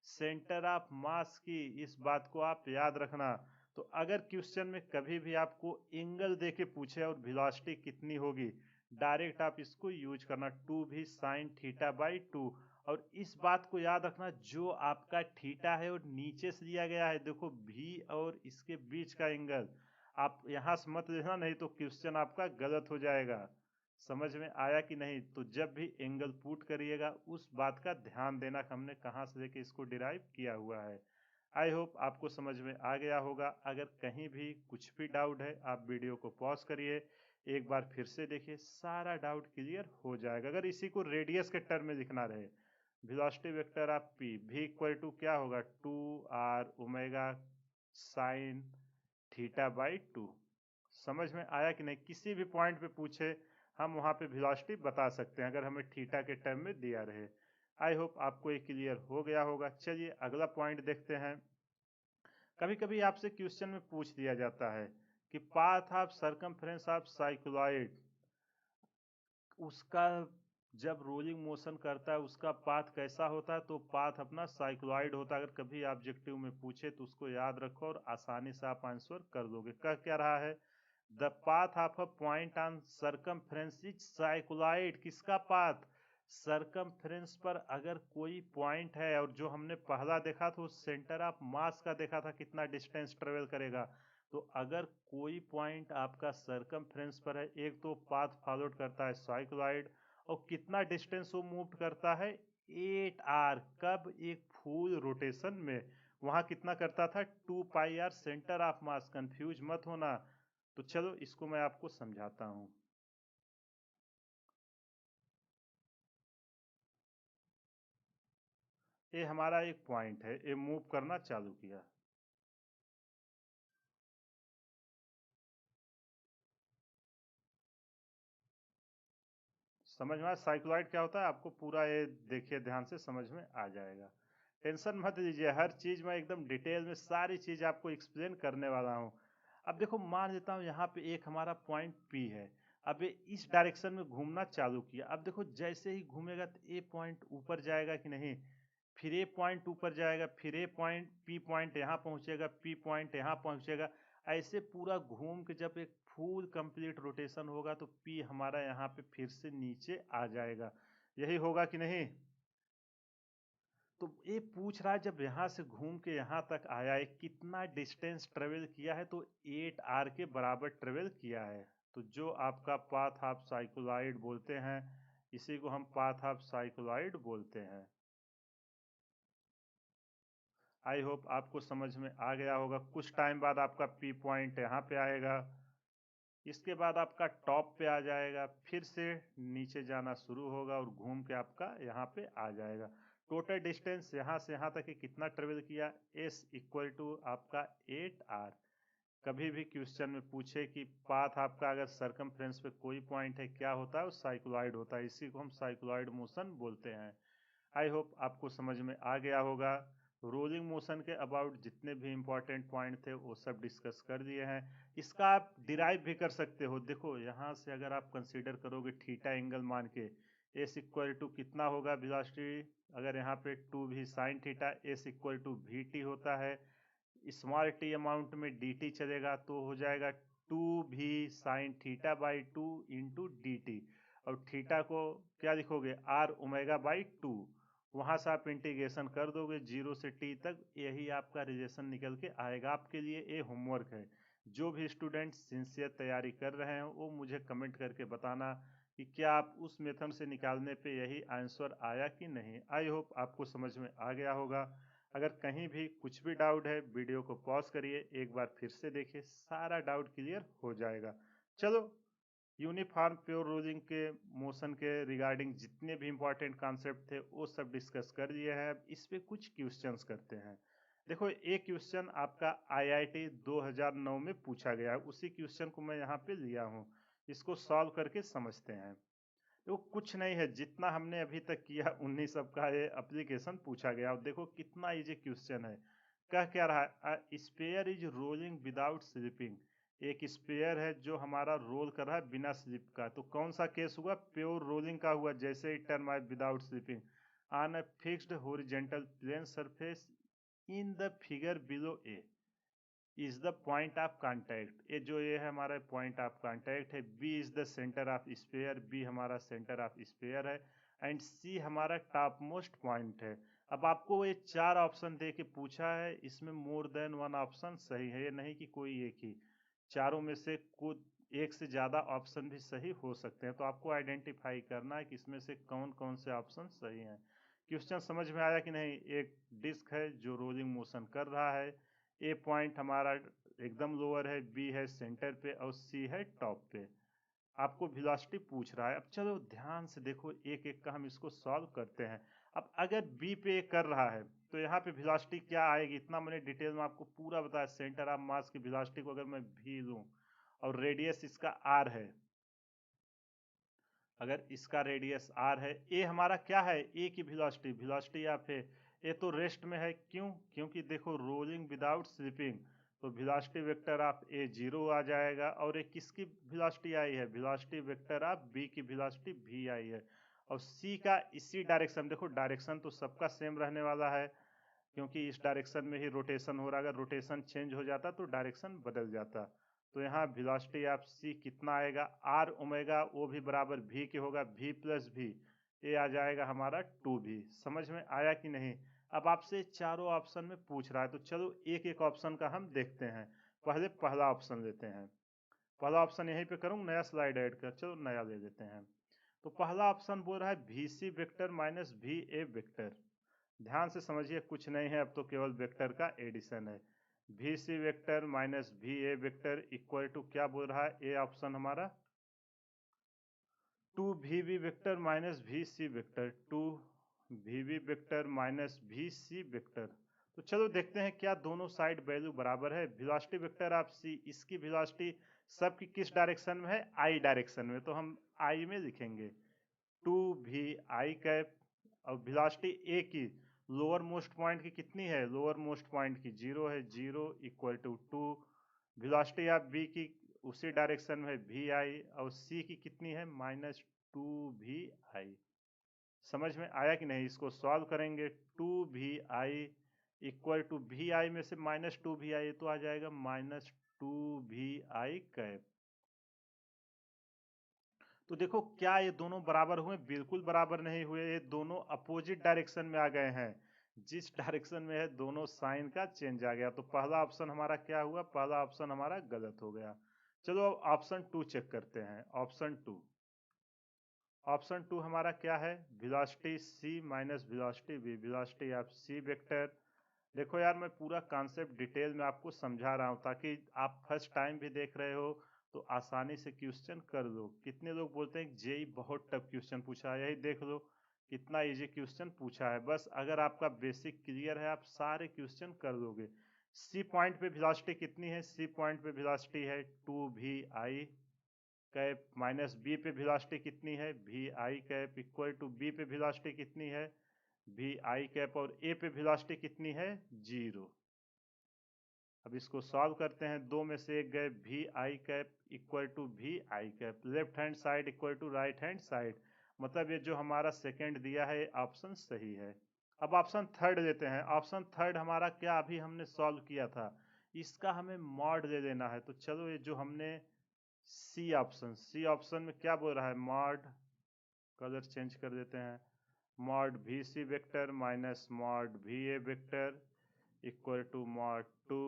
सेंटर ऑफ मास की। इस बात को आप याद रखना। तो अगर क्वेश्चन में कभी भी आपको एंगल दे के पूछे और वेलोसिटी कितनी होगी, डायरेक्ट आप इसको यूज करना 2v साइन थीटा बाई 2। और इस बात को याद रखना जो आपका थीटा है और नीचे से दिया गया है, देखो भी और इसके बीच का एंगल आप यहाँ से मत लेना, नहीं तो क्वेश्चन आपका गलत हो जाएगा। समझ में आया कि नहीं? तो जब भी एंगल पुट करिएगा उस बात का ध्यान देना कि हमने कहाँ से लेके इसको डिराइव किया हुआ है। आई होप आपको समझ में आ गया होगा। अगर कहीं भी कुछ भी डाउट है आप वीडियो को पॉज करिए, एक बार फिर से देखिए, सारा डाउट क्लियर हो जाएगा। अगर इसी को रेडियस के टर्म में लिखना रहे, वेलोसिटी वेक्टर ऑफ पी भी इक्वल टू क्या होगा? 2r omega sine theta by 2। समझ में आया कि नहीं? किसी भी पॉइंट पे पूछे हम वहां पे वेलोसिटी बता सकते हैं अगर हमें थीटा के टर्म में दिया रहे। आई होप आपको ये क्लियर हो गया होगा। चलिए अगला पॉइंट देखते हैं। कभी कभी आपसे क्वेश्चन में पूछ दिया जाता है कि path of circumference of cycloid, उसका जब रोलिंग मोशन करता है उसका पाथ कैसा होता है? तो पाथ अपना साइक्लॉइड होता है। अगर कभी ऑब्जेक्टिव में पूछे तो उसको याद रखो और आसानी से आप आंसर कर दोगे। कह क्या रहा है? The path of a point on circumference is cycloid. किसका पाथ? सरकमफ्रेंस पर अगर कोई पॉइंट है, और जो हमने पहला देखा था उस सेंटर ऑफ मास का देखा था कितना डिस्टेंस ट्रेवल करेगा। तो अगर कोई पॉइंट आपका सरकमफ्रेंस पर है, एक तो पाथ फॉलोड करता है साइक्लॉइड, और कितना डिस्टेंस वो मूव करता है? 8r। कब? एक फुल रोटेशन में। वहां कितना करता था? 2πr centre of mass. Confuse मत होना। तो चलो इसको मैं आपको समझाता हूं। ये हमारा एक पॉइंट है, ये मूव करना चालू किया। समझ में आया साइक्लॉइड क्या होता है? आपको पूरा ये देखिए ध्यान से समझ में आ जाएगा। टेंशन मत लीजिए, हर चीज़ मैं एकदम डिटेल में सारी चीज़ आपको एक्सप्लेन करने वाला हूँ। अब देखो मान लेता हूँ यहाँ पे एक हमारा पॉइंट P है। अब ये इस डायरेक्शन में घूमना चालू किया। अब देखो जैसे ही घूमेगा तो ए पॉइंट ऊपर जाएगा कि नहीं? फिर ए पॉइंट ऊपर जाएगा, फिर ए पॉइंट P पॉइंट यहाँ पहुँचेगा, P पॉइंट यहाँ पहुँचेगा। ऐसे पूरा घूम के जब एक फुल कंप्लीट रोटेशन होगा तो P हमारा यहाँ पे फिर से नीचे आ जाएगा। यही होगा कि नहीं? तो ये पूछ रहा है जब यहाँ से घूम के यहाँ तक आया है कितना डिस्टेंस ट्रेवल किया है, तो 8r के बराबर ट्रेवल किया है। तो जो आपका पाथ ऑफ साइक्लॉइड बोलते हैं, इसी को हम पाथ ऑफ साइक्लॉइड बोलते हैं। आई होप आपको समझ में आ गया होगा। कुछ टाइम बाद आपका P पॉइंट यहाँ पे आएगा, इसके बाद आपका टॉप पे आ जाएगा, फिर से नीचे जाना शुरू होगा और घूम के आपका यहाँ पे आ जाएगा। टोटल डिस्टेंस यहाँ से यहाँ तक कितना ट्रेवल किया? S इक्वल टू आपका 8r। कभी भी क्वेश्चन में पूछे कि पाथ आपका अगर सरकमफ्रेंस पे कोई पॉइंट है क्या होता है? वो साइक्लॉइड होता है, इसी को हम साइक्लॉइड मोशन बोलते हैं। आई होप आपको समझ में आ गया होगा। रोलिंग मोशन के अबाउट जितने भी इंपॉर्टेंट पॉइंट थे वो सब डिस्कस कर दिए हैं। इसका आप डिराइव भी कर सकते हो। देखो यहाँ से अगर आप कंसीडर करोगे थीटा एंगल मान के, एस इक्वल टू कितना होगा वेलोसिटी? अगर यहाँ पे 2v sine theta, S equal to V T होता है। स्मॉल टी अमाउंट में डी टी चलेगा तो हो जाएगा 2v sine theta by 2 into D T. और थीटा को क्या लिखोगे? R omega by 2। वहाँ से आप इंटीग्रेशन कर दोगे 0 से t तक, यही आपका रिलेशन निकल के आएगा। आपके लिए ये होमवर्क है। जो भी स्टूडेंट सिंसियर तैयारी कर रहे हैं वो मुझे कमेंट करके बताना कि क्या आप उस मेथड से निकालने पे यही आंसर आया कि नहीं। आई होप आपको समझ में आ गया होगा। अगर कहीं भी कुछ भी डाउट है वीडियो को पॉज करिए, एक बार फिर से देखिए, सारा डाउट क्लियर हो जाएगा। चलो, यूनिफॉर्म प्योर रोलिंग के मोशन के रिगार्डिंग जितने भी इंपॉर्टेंट कॉन्सेप्ट थे वो सब डिस्कस कर लिए हैं। अब इस पे कुछ क्वेश्चंस करते हैं। देखो एक क्वेश्चन आपका आईआईटी 2009 में पूछा गया, उसी क्वेश्चन को मैं यहाँ पे लिया हूँ। इसको सॉल्व करके समझते हैं। तो कुछ नहीं है, जितना हमने अभी तक किया उन्हीं सब का ये एप्लीकेशन पूछा गया। और देखो कितना इजी क्वेश्चन है। कह क्या रहा है? Sphere is rolling without slipping. एक स्पेयर है जो हमारा रोल कर रहा है बिना स्लिप का। तो कौन सा केस हुआ? प्योर रोलिंग का हुआ, जैसे ही टर्म आए without slipping. On a fixed horizontal plane surface in the figure below A is the point of contact. ये है हमारा पॉइंट ऑफ कांटेक्ट है। B is the centre of sphere, B हमारा सेंटर ऑफ स्पेयर है। एंड सी हमारा टॉप मोस्ट पॉइंट है। अब आपको ये चार ऑप्शन दे के पूछा है, इसमें मोर देन वन ऑप्शन सही है, ये नहीं कि कोई एक ही। चारों में से कुछ एक से ज्यादा ऑप्शन भी सही हो सकते हैं। तो आपको आइडेंटिफाई करना है कि इसमें से कौन कौन से ऑप्शन सही हैं। क्वेश्चन समझ में आया कि नहीं? एक डिस्क है जो रोलिंग मोशन कर रहा है। ए पॉइंट हमारा एकदम लोअर है, बी है सेंटर पे और सी है टॉप पे। आपको वेलोसिटी पूछ रहा है। अब चलो ध्यान से देखो, एक एक का हम इसको सॉल्व करते हैं। अब अगर बी पे कर रहा है तो यहाँ पे वेलोसिटी क्या आएगी? इतना मैंने डिटेल में आपको पूरा बताया। सेंटर ऑफ मास की वेलोसिटी को अगर मैं भी लूँ और रेडियस इसका आर है, अगर इसका रेडियस आर है, ए हमारा क्या है? ए की वेलोसिटी, वेलोसिटी ऑफ ए तो रेस्ट में है। क्यों? क्योंकि देखो रोलिंग विदाउट स्लिपिंग, तो velocity vector of A zero आ जाएगा। और ये किसकी वेलोसिटी आई है? वेलोसिटी वेक्टर ऑफ बी की वेलोसिटी भी आई है। और सी का इसी डायरेक्शन, देखो डायरेक्शन तो सबका सेम रहने वाला है क्योंकि इस डायरेक्शन में ही रोटेशन हो रहा है। अगर रोटेशन चेंज हो जाता तो डायरेक्शन बदल जाता। तो यहाँ वेलोसिटी ऑफ सी कितना आएगा? आर ओमेगा, वो भी बराबर भी के होगा, भी प्लस भी, ये आ जाएगा हमारा 2v। समझ में आया कि नहीं? अब आपसे चारों ऑप्शन में पूछ रहा है तो चलो एक एक ऑप्शन का हम देखते हैं। पहले पहला ऑप्शन लेते हैं। पहला ऑप्शन यहीं पे करूँ, नया स्लाइड ऐड कर, चलो नया ले लेते हैं। तो पहला ऑप्शन बोल रहा है V C vector minus V A vector. ध्यान से समझिए, कुछ नहीं है, अब तो केवल वेक्टर का एडिशन है। V C vector minus V A vector equal to क्या बोल रहा है? ए ऑप्शन हमारा 2vv vector minus V C vector, 2vv vector minus V C vector. तो चलो देखते हैं क्या दोनों साइड वैल्यू बराबर है। वेलोसिटी वेक्टर ऑफ सी, इसकी वेलोसिटी सबकी किस डायरेक्शन में है? आई डायरेक्शन में, तो हम आई में लिखेंगे। 2vi कैप, और वेलोसिटी ए की लोअर मोस्ट पॉइंट की कितनी है, लोअर मोस्ट पॉइंट की 0 है, 0 equal to 2। Velocity of B की उसी डायरेक्शन में vi, और सी की कितनी है -2vi। समझ में आया कि नहीं? इसको सॉल्व करेंगे, 2vi इक्वल टू vi में से -2vi तो आ जाएगा -2vi कैप। तो देखो क्या ये दोनों बराबर हुए? बिल्कुल बराबर नहीं हुए, ये दोनों अपोजिट डायरेक्शन में आ गए हैं। जिस डायरेक्शन में है दोनों साइन का चेंज आ गया, तो पहला ऑप्शन हमारा क्या हुआ? पहला ऑप्शन हमारा गलत हो गया। चलो अब ऑप्शन 2 चेक करते हैं। ऑप्शन 2 हमारा क्या है? Velocity c minus velocity v, velocity of c vector. देखो यार, मैं पूरा कॉन्सेप्ट डिटेल में आपको समझा रहा हूँ ताकि आप फर्स्ट टाइम भी देख रहे हो तो आसानी से क्वेश्चन कर लो। कितने लोग बोलते हैं जेई बहुत टफ क्वेश्चन पूछा है, यही देख लो कितना इजी क्वेश्चन पूछा है। बस अगर आपका बेसिक क्लियर है आप सारे क्वेश्चन कर लोगे। सी पॉइंट पे वेलोसिटी कितनी है? सी पॉइंट पे वेलोसिटी है 2vi कैप, माइनस बी पे वेलोसिटी कितनी है? vi cap, equal to B पे वेलोसिटी कितनी है? vi कैप, और ए पे वेलोसिटी कितनी है? 0। अब इसको सॉल्व करते हैं, दो में से एक गए, vi cap equal to vi cap, left hand side equal to right hand side, मतलब ये जो हमारा सेकंड दिया है ऑप्शन सही है। अब ऑप्शन थर्ड लेते हैं। ऑप्शन थर्ड हमारा क्या अभी हमने सॉल्व किया था, इसका हमें मॉड ले लेना है। तो चलो ये जो हमने सी ऑप्शन में क्या बोल रहा है? मॉड, कलर चेंज कर देते हैं, mod V C vector minus mod V A vector equal to mod 2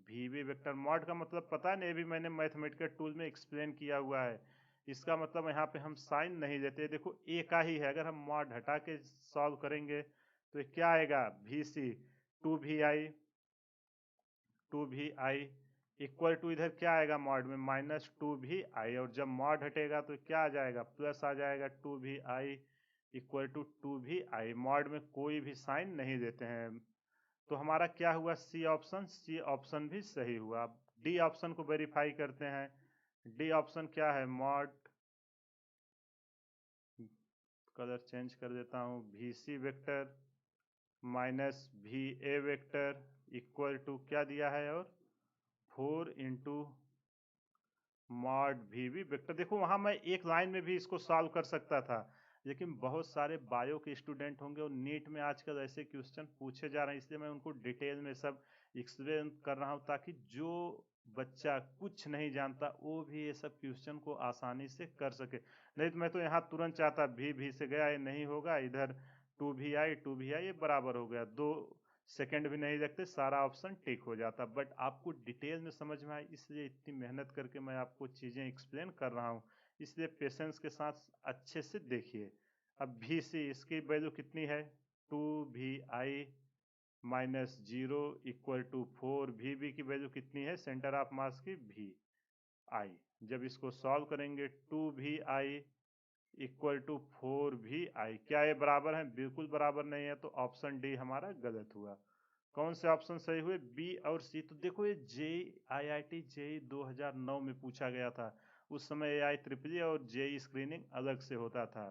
V V vector. Mod का मतलब पता नहीं, अभी मैंने मैथमेटिकल टूल में एक्सप्लेन किया हुआ है। इसका मतलब यहाँ पे हम साइन नहीं लेते, देखो ए का ही है। अगर हम मॉड हटा के सॉल्व करेंगे तो ये क्या आएगा? V C 2vi equal to, इधर क्या आएगा मॉड में? -2vi, और जब मॉड हटेगा तो क्या आ जाएगा? प्लस आ जाएगा 2vi equal to 2vi। Mod में कोई भी साइन नहीं देते हैं। तो हमारा क्या हुआ? सी ऑप्शन भी सही हुआ। अब डी ऑप्शन को वेरीफाई करते हैं। डी ऑप्शन क्या है? मॉड, कलर चेंज कर देता हूँ, V C vector minus V A vector equal to क्या दिया है? और 4 into mod V V vector. देखो वहां मैं एक लाइन में भी इसको सॉल्व कर सकता था, लेकिन बहुत सारे बायो के स्टूडेंट होंगे और नीट में आजकल ऐसे क्वेश्चन पूछे जा रहे हैं, इसलिए मैं उनको डिटेल में सब एक्सप्लेन कर रहा हूँ ताकि जो बच्चा कुछ नहीं जानता वो भी ये सब क्वेश्चन को आसानी से कर सके। नहीं तो मैं तो यहाँ तुरंत चाहता भी से गया, ये नहीं होगा, इधर 2vi ये बराबर हो गया, 2 सेकंड भी नहीं लगते, सारा ऑप्शन टिक हो जाता। बट आपको डिटेल में समझ में आए इसलिए इतनी मेहनत करके मैं आपको चीज़ें एक्सप्लेन कर रहा हूँ, इसलिए पेशेंस के साथ अच्छे से देखिए। अब भी सी इसकी वैल्यू कितनी है? 2vi माइनस 0 इक्वल टू 4 की वैल्यू कितनी है? सेंटर ऑफ मास की vi। जब इसको सॉल्व करेंगे 2vi इक्वल टू 4vi, क्या ये बराबर है? बिल्कुल बराबर नहीं है, तो ऑप्शन डी हमारा गलत हुआ। कौन से ऑप्शन सही हुए? बी और सी। तो देखो ये IIT जेई 2009 में पूछा गया था, उस समय AI EEE और जेई स्क्रीनिंग अलग से होता था।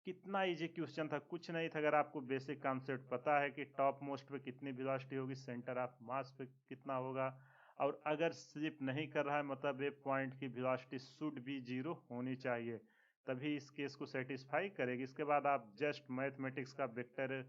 कितना इजी क्वेश्चन था, कुछ नहीं था। अगर आपको बेसिक कॉन्सेप्ट पता है कि टॉप मोस्ट पे कितनी वेलोसिटी होगी, सेंटर ऑफ मास पे कितना होगा, और अगर स्लिप नहीं कर रहा है मतलब ये पॉइंट की वेलोसिटी शुड बी 0 होनी चाहिए, तभी इस केस को सेटिस्फाई करेगी। इसके बाद आप जस्ट मैथमेटिक्स का वेक्टर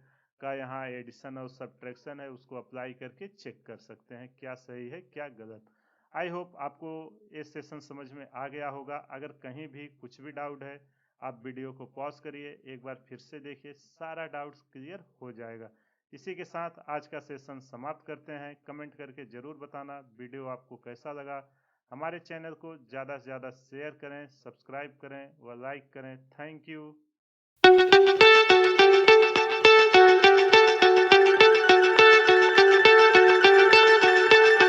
का यहाँ एडिशन और सब्ट्रैक्शन है उसको अप्लाई करके चेक कर सकते हैं क्या सही है क्या गलत। आई होप आपको ये सेशन समझ में आ गया होगा। अगर कहीं भी कुछ भी डाउट है आप वीडियो को पॉज करिए, एक बार फिर से देखिए, सारा डाउट्स क्लियर हो जाएगा। इसी के साथ आज का सेशन समाप्त करते हैं। कमेंट करके ज़रूर बताना वीडियो आपको कैसा लगा। हमारे चैनल को ज़्यादा से ज़्यादा शेयर करें, सब्सक्राइब करें व लाइक करें। Thank you.